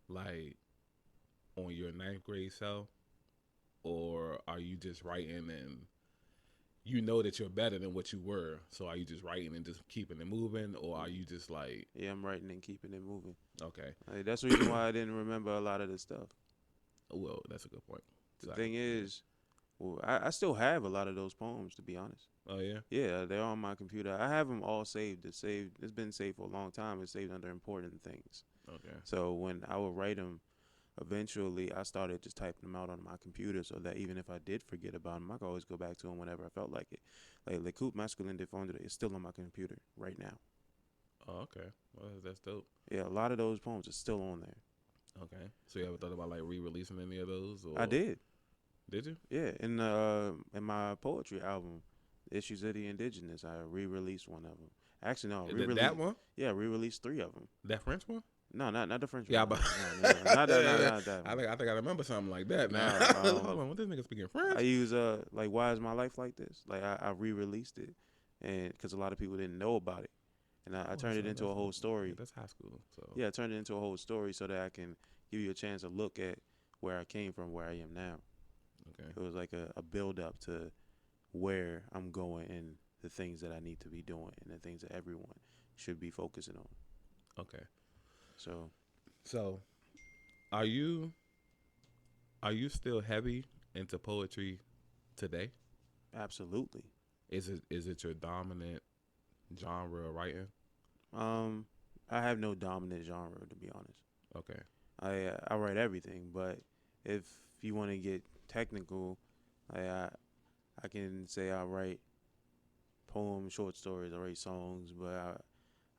like on your ninth grade self, or are you just writing and you know that you're better than what you were? So are you just writing and just keeping it moving, or are you just like, Yeah, I'm writing and keeping it moving. okay, Like, that's the reason why I didn't remember a lot of this stuff. well, that's a good point. The thing is, well, I still have a lot of those poems, to be honest. Oh yeah. Yeah, they're on my computer. I have them all saved. It's saved. It's been saved for a long time. It's saved under important things. Okay. So when I would write them, eventually I started just typing them out on my computer so that even if I did forget about them, I could always go back to them whenever I felt like it. Like Le Coupe Masculine Défendre is still on my computer right now. Oh, okay. Well, that's dope. Yeah, a lot of those poems are still on there. Okay. So you ever thought about like re-releasing any of those? Or I did. Did you? Yeah, in my poetry album, Issues of the Indigenous, I re-released one of them. Actually, no, That one? Yeah, re-released 3 of them. That French one? No, not the French Yeah, one. but not that. I think I remember something like that. Now, Nah, hold on, what this nigga speaking French? I use like Why Is My Life Like This? Like I re-released it, and because a lot of people didn't know about it, and I turned it into a whole story. Yeah, that's high school. So Yeah, I turned it into a whole story so that I can give you a chance to look at where I came from, where I am now. okay. It was like a build up to where I'm going and the things that I need to be doing and the things that everyone should be focusing on. Okay. So Are you still heavy into poetry today? absolutely. Is it your dominant genre of writing? I have no dominant genre, to be honest. Okay. I write everything, but if you want to get technical, I can say I write poems, short stories, I write songs, but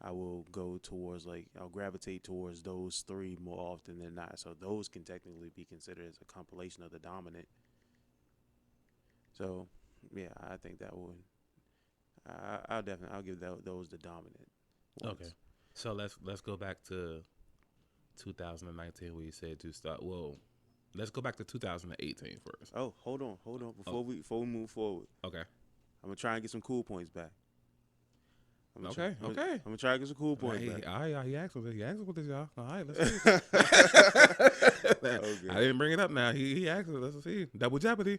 I will go towards I'll gravitate towards those 3 more often than not. So those can technically be considered as a compilation of the dominant. So yeah, I think that would. I'll give those the dominant ones. Okay. So let's go back to 2019 where you said you start. Well, let's go back to 2018 first. Oh, hold on. Before we move forward, Okay. I'm gonna try and get some cool points back. Okay. I'm gonna try and get some cool points back. All right, he asked us. He asked us what this, y'all. All right, let's see. Okay. I didn't bring it up now. He asked us. Let's see. Double jeopardy.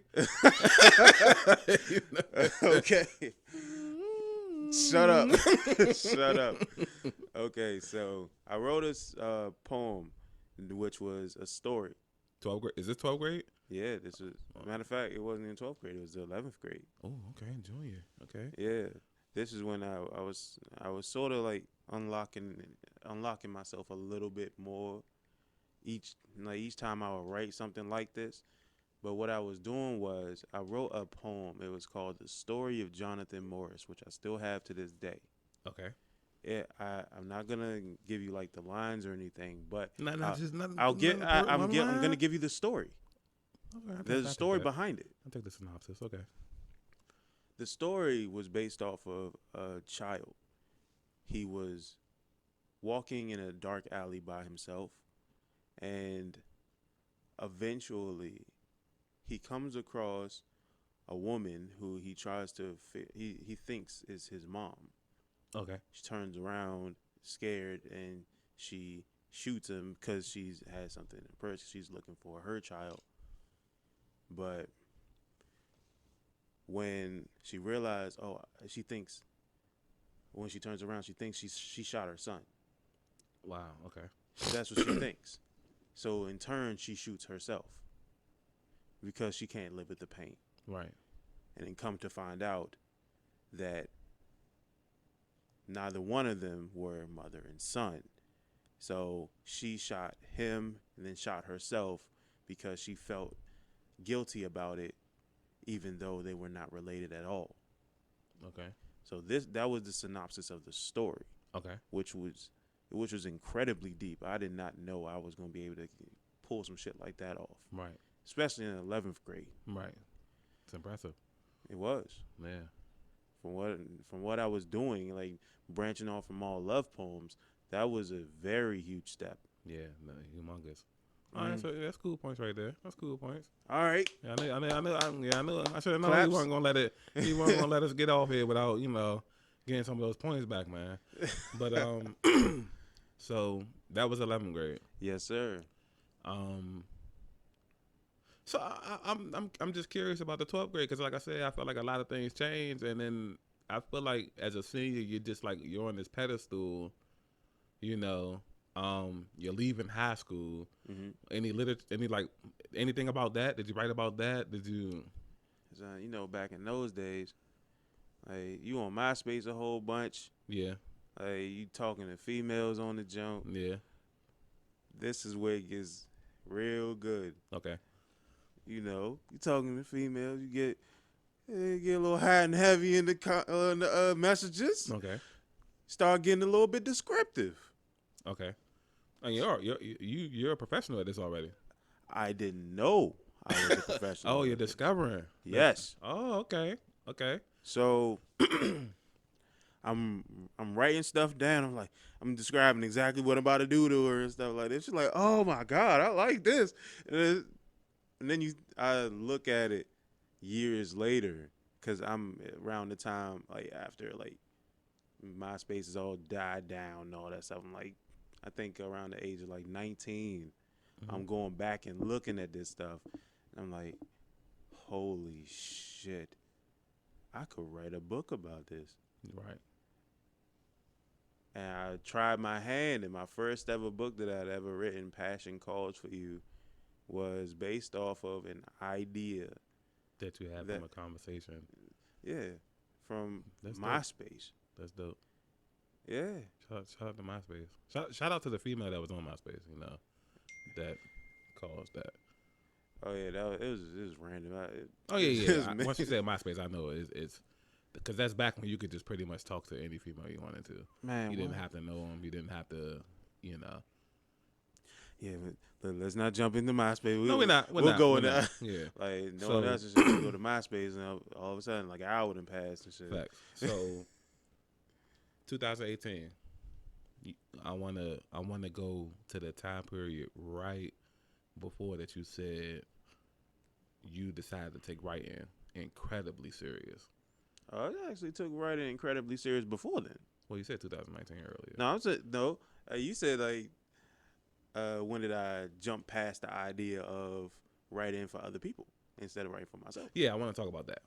Okay. Shut up. Shut up. Okay, so I wrote a poem, which was a story. 12th grade. Is this 12th grade? Yeah, this is. Matter of fact, it wasn't in 12th grade. It was the 11th grade. Oh, okay, junior. Okay. Yeah, this is when I was sort of like unlocking myself a little bit more. Each time I would write something like this, but what I was doing was I wrote a poem. It was called "The Story of Jonathan Morris," which I still have to this day. Okay. Yeah, I'm not gonna give you like the lines or anything, but I'm gonna give you the story. Okay, There's a story behind it. I'll take the synopsis. Okay. The story was based off of a child. He was walking in a dark alley by himself, and eventually he comes across a woman who he tries to he thinks is his mom. Okay. She turns around scared and she shoots him because she's had something in her purse. She's looking for her child. But when she realized, when she turns around, she thinks she shot her son. Wow. Okay. That's what she thinks. So in turn, she shoots herself because she can't live with the pain. Right. And then come to find out that neither one of them were mother and son. So she shot him and then shot herself because she felt guilty about it, even though they were not related at all. Okay. So that was the synopsis of the story. Okay. Which was incredibly deep. I did not know I was going to be able to pull some shit like that off. Right. Especially in 11th grade. Right. It's impressive. It was. Yeah. From what I was doing, like branching off from all love poems, that was a very huge step Yeah, no, humongous. All right, so that's cool points right there. That's cool points. All right. Yeah, I knew. I should have known he Claps. wasn't gonna let it. He wasn't gonna let us get off here without getting some of those points back, man. But so that was 11th grade. Yes, sir. So I'm just curious about the 12th grade because, like I said, I felt like a lot of things changed, and then I feel like as a senior, you're just like you're on this pedestal, you know. You're leaving high school. Any anything about that? Did you write about that? Did you? So, back in those days, like you on MySpace a whole bunch. Yeah. Like you talking to females on the jump. Yeah. This is where it gets real good. Okay. You talking to females, you get a little hot and heavy in the messages. Okay. Start getting a little bit descriptive. Okay. And you're a professional at this already. I didn't know I was a professional. Oh, you're discovering. Yes. Oh, okay. Okay. So I'm writing stuff down. I'm like, I'm describing exactly what I'm about to do to her and stuff like this. She's like, oh my God, I like this. And then I look at it years later because I'm around the time like after like MySpace is all died down and all that stuff. I'm like, I think around the age of like 19, I'm going back and looking at this stuff. And I'm like, holy shit, I could write a book about this. Right. And I tried my hand, and my first ever book that I'd ever written, Passion Calls for You, was based off of an idea that you had from a conversation. Yeah, from That's MySpace. Dope. That's dope. Yeah. Shout out to MySpace. Shout out to the female that was on MySpace. That caused that. Oh yeah, it was random. Once you said MySpace, I know it's because that's back when you could just pretty much talk to any female you wanted to. Man, you didn't have to know them. You didn't have to, Yeah, but let's not jump into MySpace. No, we're not. We'll go in there. Yeah. Like no one else is just gonna go to MySpace, and all of a sudden, like an hour done passed and shit. Facts. So, 2018. I wanna go to the time period right before that you said you decided to take writing incredibly serious. I actually took writing incredibly serious before then. Well, you said 2019 earlier. No, no. You said like, when did I jump past the idea of writing for other people instead of writing for myself? Yeah, I want to talk about that.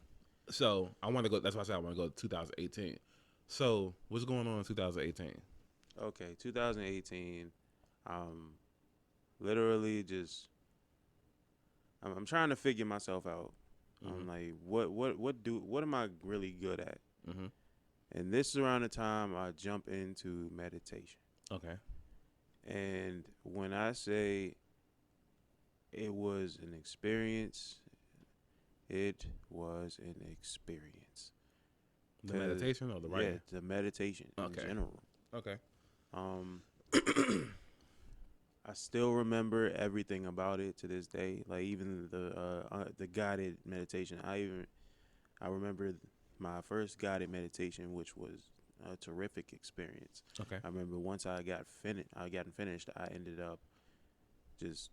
So I want to go. That's why I said I want to go to 2018. So what's going on in 2018? Okay, 2018. Literally just. I'm trying to figure myself out. I'm like, what am I really good at? And this is around the time I jump into meditation. Okay. And when I say it was an experience, it was an experience. The meditation or the writing? Yeah, the meditation in general. Okay. I still remember everything about it to this day. Like even the guided meditation. I remember my first guided meditation, which was a terrific experience. Okay. I remember once I got finished, I ended up just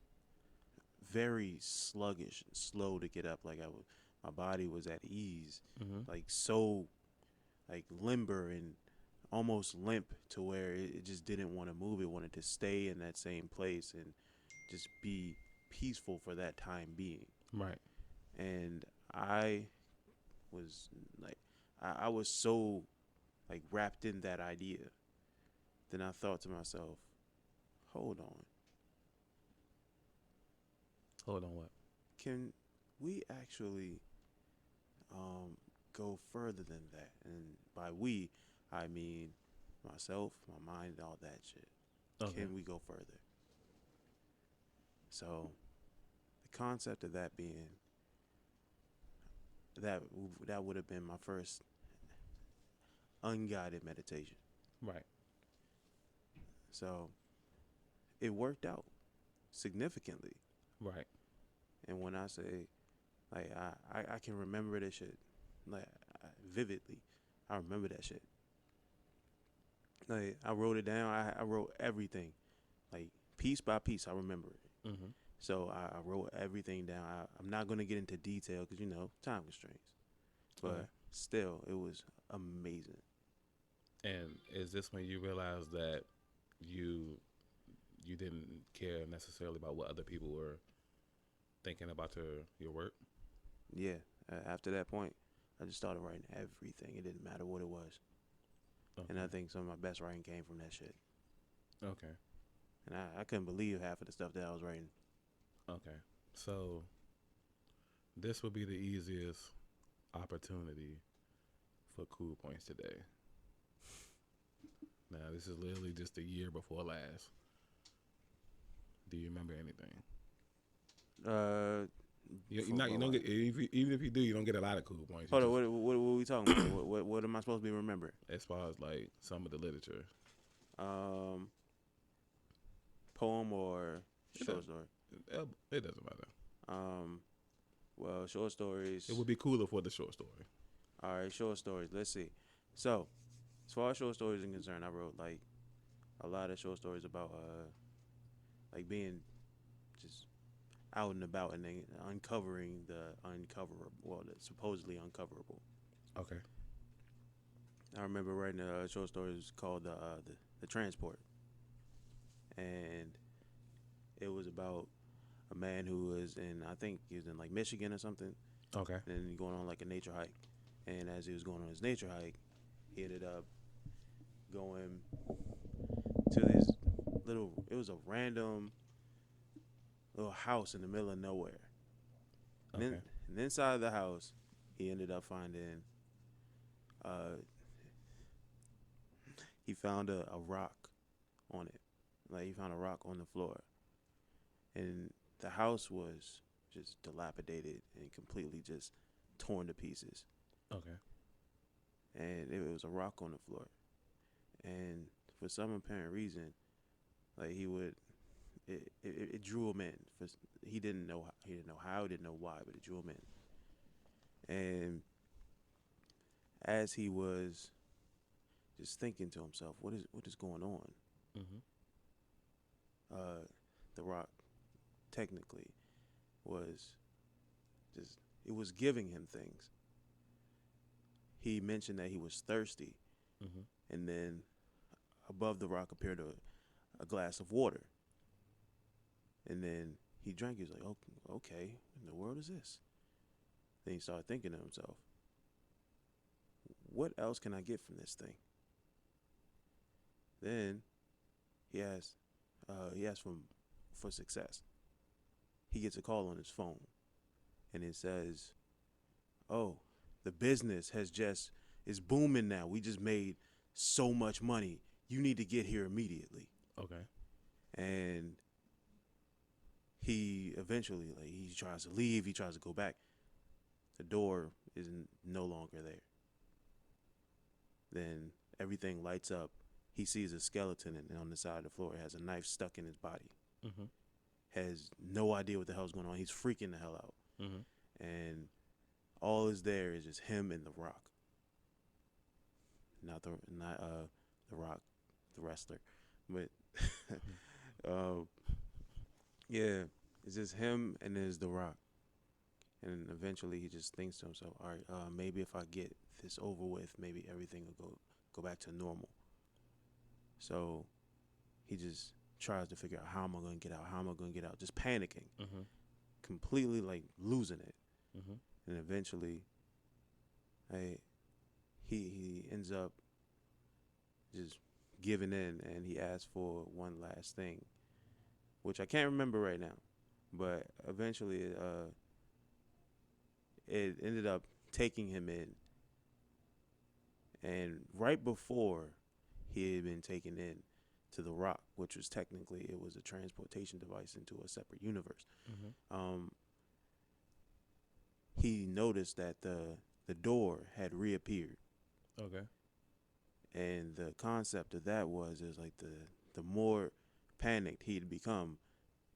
very sluggish, slow to get up. Like my body was at ease, like so, like limber and almost limp to where it just didn't want to move. It wanted to stay in that same place and just be peaceful for that time being. Right. And I was like, I was so like wrapped in that idea. Then I thought to myself, hold on. Hold on what? Can we actually go further than that? And by we, I mean myself, my mind, all that shit. Okay. Can we go further? So the concept of that being that would have been my first unguided meditation. Right. So it worked out significantly. Right. And when I say, like, I can remember that shit, like, vividly. I remember that shit. Like, I wrote it down. I wrote everything, like, piece by piece, I remember it. Mm-hmm. So I wrote everything down. I'm not going to get into detail because, time constraints. But Okay. still, it was amazing. And is this when you realized that you you didn't care necessarily about what other people were thinking about your work? Yeah. After that point, I just started writing everything. It didn't matter what it was. Okay. And I think some of my best writing came from that shit. Okay. And I couldn't believe half of the stuff that I was writing. Okay. So this would be the easiest opportunity for cool points today. Now, this is literally just a year before last. Do you remember anything? You don't get even if you do, you don't get a lot of cool points. Hold on, what are we talking about? what am I supposed to be remembering? As far as like some of the literature, Poem or It short does. story? it doesn't matter. Well, short stories. It would be cooler for the short story. All right, short stories. Let's see. So, as far as short stories are concerned, I wrote like a lot of short stories about like being just out and about and then uncovering the uncoverable, well, the supposedly uncoverable. Okay. I remember writing a short story called the Transport, and it was about a man who was in, I think he was in like Michigan or something, Okay. and then going on like a nature hike, and as he was going on his nature hike, he ended up going to this it was a random little house in the middle of nowhere. And, Okay. and inside of the house, he ended up finding, he found a rock on it. Like he found a rock on the floor. And the house was just dilapidated and completely just torn to pieces. Okay. And it was a rock on the floor. And for some apparent reason, like it drew him in. He didn't know how, he didn't know why, but it drew him in. And as he was just thinking to himself, what is going on? Mm-hmm. The rock technically was just, it was giving him things. He mentioned that he was thirsty, Mm-hmm. and then above the rock appeared a glass of water. And then he drank. He was like, "Oh, okay, what in the world is this?" Then he started thinking to himself, what else can I get from this thing? Then he asked for success. He gets a call on his phone, and it says, "Oh, the business is booming now. We just made so much money. You need to get here immediately." Okay. And he eventually, like, he tries to leave. He tries to go back. The door is no longer there. Then everything lights up. He sees a skeleton, and on the side of the floor, it has a knife stuck in his body. Mm-hmm. Has no idea what the hell's going on. He's freaking the hell out. Mm-hmm. And all is there is just him and the Rock. Not the Rock, the wrestler, but yeah, it's just him and there's the Rock. And eventually he just thinks to himself, all right, maybe if I get this over with, maybe everything will go back to normal. So he just tries to figure out, how am I going to get out? How am I going to get out? Just panicking, Mm-hmm. completely like losing it. Mm-hmm. And eventually, he ends up just giving in, and he asks for one last thing, which I can't remember right now. But eventually, it ended up taking him in. And right before he had been taken in to the Rock, which was technically, it was a transportation device into a separate universe. Mm-hmm. He noticed that the door had reappeared. Okay. And the concept of that was like the more panicked he'd become,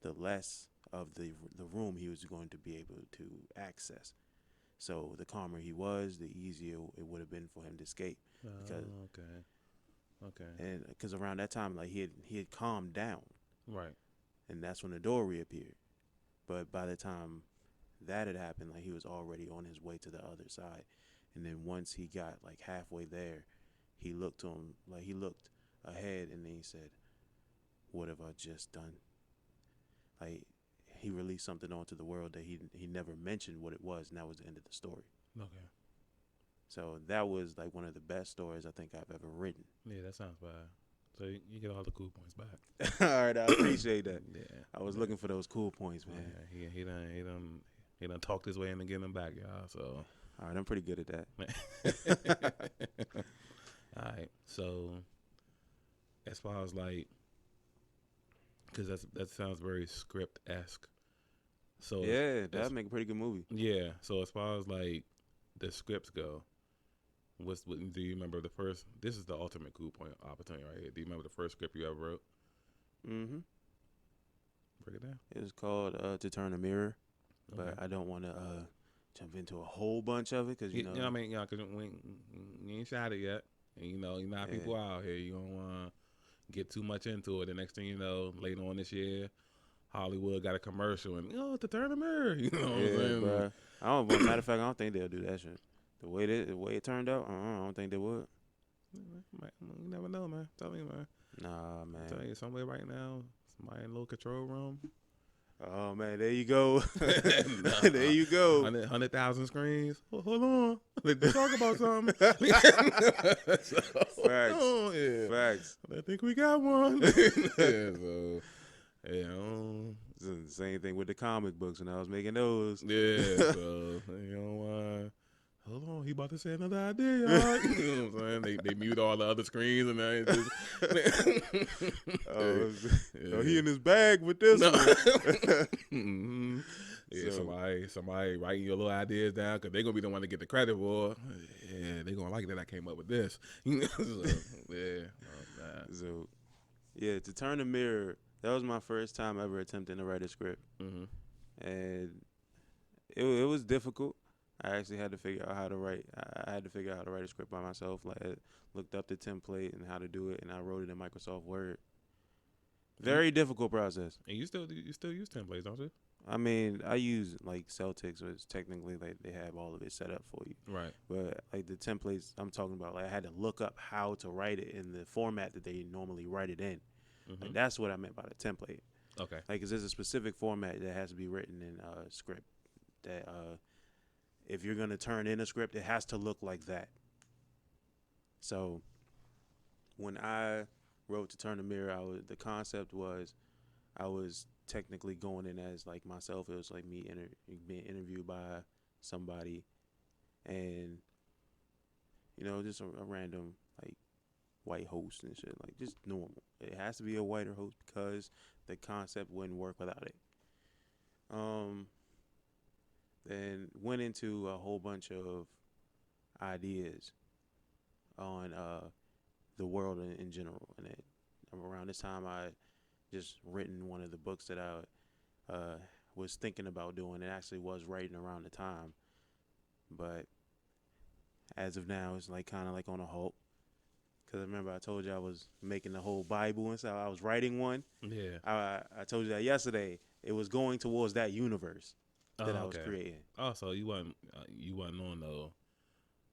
the less of the room he was going to be able to access. So the calmer he was, the easier it would have been for him to escape. Because, okay. and because around that time, like he had calmed down. Right. and that's when the door reappeared. But by the time that had happened, like he was already on his way to the other side. And then once he got like halfway there, he looked to him, like he looked ahead, and then he said, "What have I just done?" Like he released something onto the world that he never mentioned what it was, and that was the end of the story. Okay. So that was like one of the best stories I think I've ever written. Yeah, that sounds bad. So you get all the cool points back. All right, I appreciate that. Yeah. I was looking for those cool points, man. Yeah, he done talked his way into getting them back, y'all. So All right, I'm pretty good at that. all right. So as far as like, because that sounds very script-esque. So Yeah, that'd make a pretty good movie. yeah. So as far as like the scripts go, what do you remember the first? This is the ultimate cool point opportunity right here. Do you remember the first script you ever wrote? Mm-hmm. Break it down. It was called To Turn a Mirror, but Okay. I don't want to jump into a whole bunch of it because You know what I mean? Yeah, because you ain't shot it yet. And you know Yeah. people out here. You don't want to get too much into it. The next thing you know, later on this year, Hollywood got a commercial and To Turn a Mirror. You know what I'm Yeah, saying? bro. I don't. But matter of fact, I don't think they'll do that shit. The way it turned out, I don't think they would. You never know, man. Tell me, man. Nah, Tell man. you, somewhere right now, somebody in a little control room. Oh man, there you go. Nah. There you go. 100,000 screens. Hold on. Let's talk about something. Facts. Oh, yeah. Facts. I think we got one. Yeah, so, yeah, It's the same thing with the comic books when I was making those. yeah, so, hold on, he about to say another idea, y'all. You know what I'm saying? They mute all the other screens and then Oh, yeah. he in his bag with this No. one. Mhm. Yeah, So- somebody writing your little ideas down because they're gonna be the one to get the credit for. Yeah, they're gonna like that I came up with this. So, yeah, So, yeah, To Turn the Mirror, that was my first time ever attempting to write a script. mm-hmm. And it was difficult. I actually had to figure out how to write. I had to figure out how to write a script by myself. Like I looked up the template and how to do it, and I wrote it in Microsoft Word. Very difficult process. And you still use templates, don't you? I mean, I use like Celtics, which technically like they have all of it set up for you. Right. But like the templates I'm talking about, like I had to look up how to write it in the format that they normally write it in. Mm-hmm. Like that's what I meant by the template. Okay. Like, 'cause there's a specific format that has to be written in a script that if you're gonna turn in a script, it has to look like that. So when I wrote To Turn the Mirror, the concept was I was technically going in as like myself. It was like me being interviewed by somebody, and just a random like white host and shit, like just normal. It has to be a whiter host because the concept wouldn't work without it. Then went into a whole bunch of ideas on the world in general, and around this time I just written one of the books that I was thinking about doing. It actually was writing around the time, but as of now, it's like kind of like on a halt. Because I remember I told you I was making the whole Bible and stuff. I was writing one. Yeah. I told you that yesterday. It was going towards that universe that I was creating. Oh, so you wasn't on the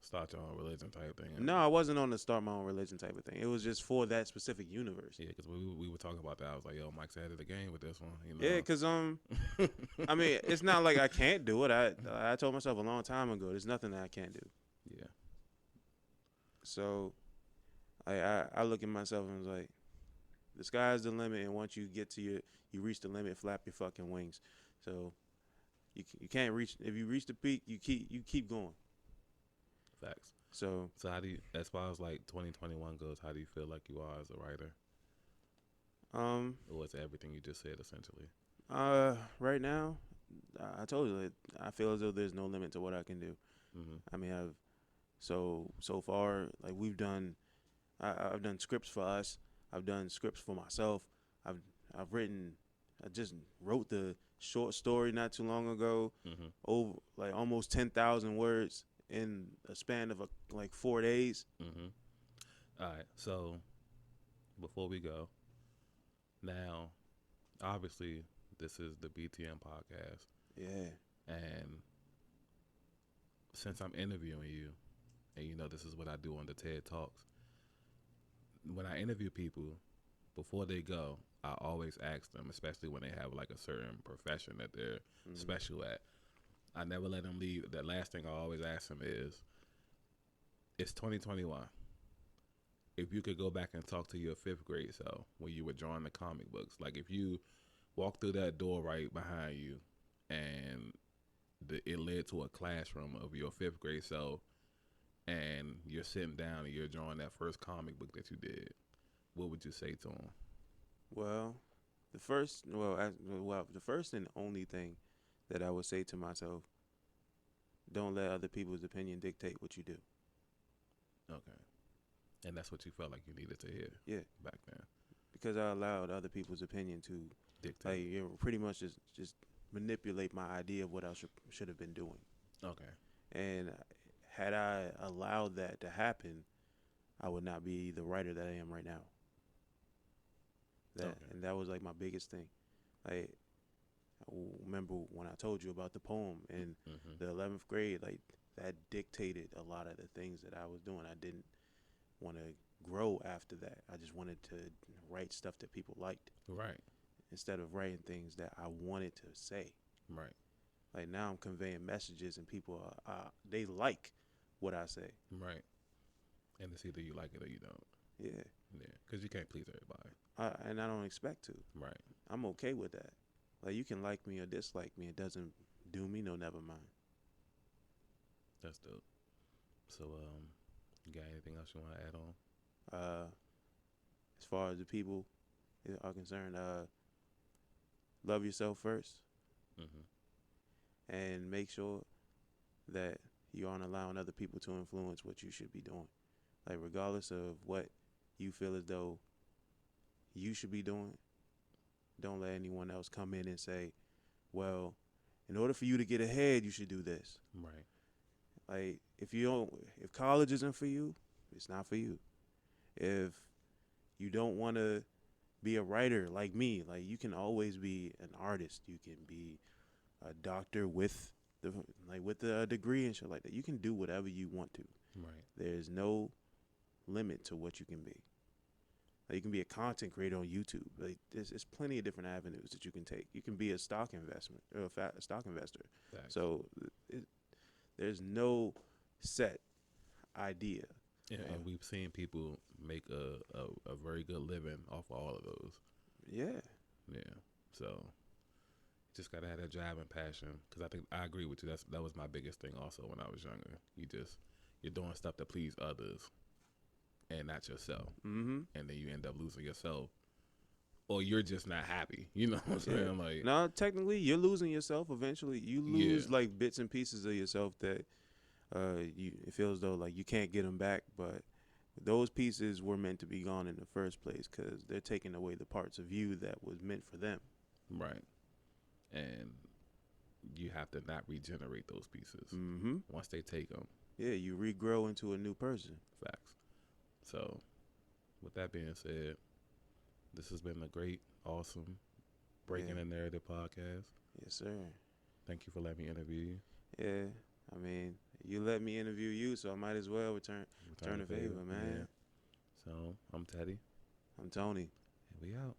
start your own religion type thing? No, I wasn't on the start my own religion type of thing. It was just for that specific universe. Yeah, because we were talking about that. I was like, yo, Mike's ahead of the game with this one. Yeah, because I mean, it's not like I can't do it. I told myself a long time ago, there's nothing that I can't do. Yeah. So I look at myself and was like, the sky's the limit, and once you get to you reach the limit, flap your fucking wings. So you can't reach. If you reach the peak, you keep going. Facts. So how do you, as far as like 2021 goes, how do you feel like you are as a writer? Or it's everything you just said essentially? Right now, I told you that I feel as though there's no limit to what I can do. Mm-hmm. I mean, so far, like I've done scripts for us. I've done scripts for myself. I just wrote the short story not too long ago, Mm-hmm. over like almost 10,000 words in a span of like 4 days. Mm-hmm. All right. So before we go, now obviously this is the BTM podcast, Yeah. and since I'm interviewing you, and you know this is what I do on the TED Talks, when I interview people, before they go, I always ask them, especially when they have like a certain profession that they're special at. I never let them leave. The last thing I always ask them is, it's 2021. If you could go back and talk to your fifth grade self when you were drawing the comic books, like if you walk through that door right behind you and it led to a classroom of your fifth grade self, and you're sitting down and you're drawing that first comic book that you did, what would you say to them? Well, the first and only thing that I would say to myself, don't let other people's opinion dictate what you do. Okay. And that's what you felt like you needed to hear Yeah. back then. Because I allowed other people's opinion to Dictate. pretty much just manipulate my idea of what I should have been doing. Okay. And had I allowed that to happen, I would not be the writer that I am right now. And that was like my biggest thing. Like, I remember when I told you about the poem in the 11th grade, like that dictated a lot of the things that I was doing. I didn't want to grow after that. I just wanted to write stuff that people liked. Right. Instead of writing things that I wanted to say. Right. Like now I'm conveying messages and people, they like what I say. Right. And it's either you like it or you don't. Yeah. Yeah. Because you can't please everybody. And I don't expect to. Right. I'm okay with that. Like you can like me or dislike me. It doesn't do me no never mind. That's dope. So, you got anything else you want to add on? As far as the people are concerned, love yourself first. And make sure that you aren't allowing other people to influence what you should be doing. Like regardless of what you feel as though you should be doing, don't let anyone else come in and say, well, in order for you to get ahead, you should do this. Right. Like if college isn't for you, it's not for you. If you don't want to be a writer like me, like you can always be an artist. You can be a doctor with the degree and shit like that. You can do whatever you want to. Right. There's no limit to what you can be. Like you can be a content creator on YouTube. Like there's plenty of different avenues that you can take. You can be a stock investment or a stock investor. Facts. So there's no set idea. Yeah, and we've seen people make a very good living off of all of those. Yeah. Yeah. So just gotta have that drive and passion. Because I agree with you. That was my biggest thing also when I was younger. You're doing stuff to please others and not yourself. And then you end up losing yourself, or you're just not happy. You know what I'm saying? Like, no, technically you're losing yourself. Eventually, you lose like bits and pieces of yourself that it feels though like you can't get them back. But those pieces were meant to be gone in the first place because they're taking away the parts of you that was meant for them. Right. And you have to not regenerate those pieces once they take them. Yeah, you regrow into a new person. Facts. So, with that being said, this has been a great, awesome Breaking the Narrative podcast. Yes, sir. Thank you for letting me interview you. Yeah, I mean, you let me interview you, so I might as well return the favor, man. Yeah. So, I'm Teddy. I'm Tony. And we out.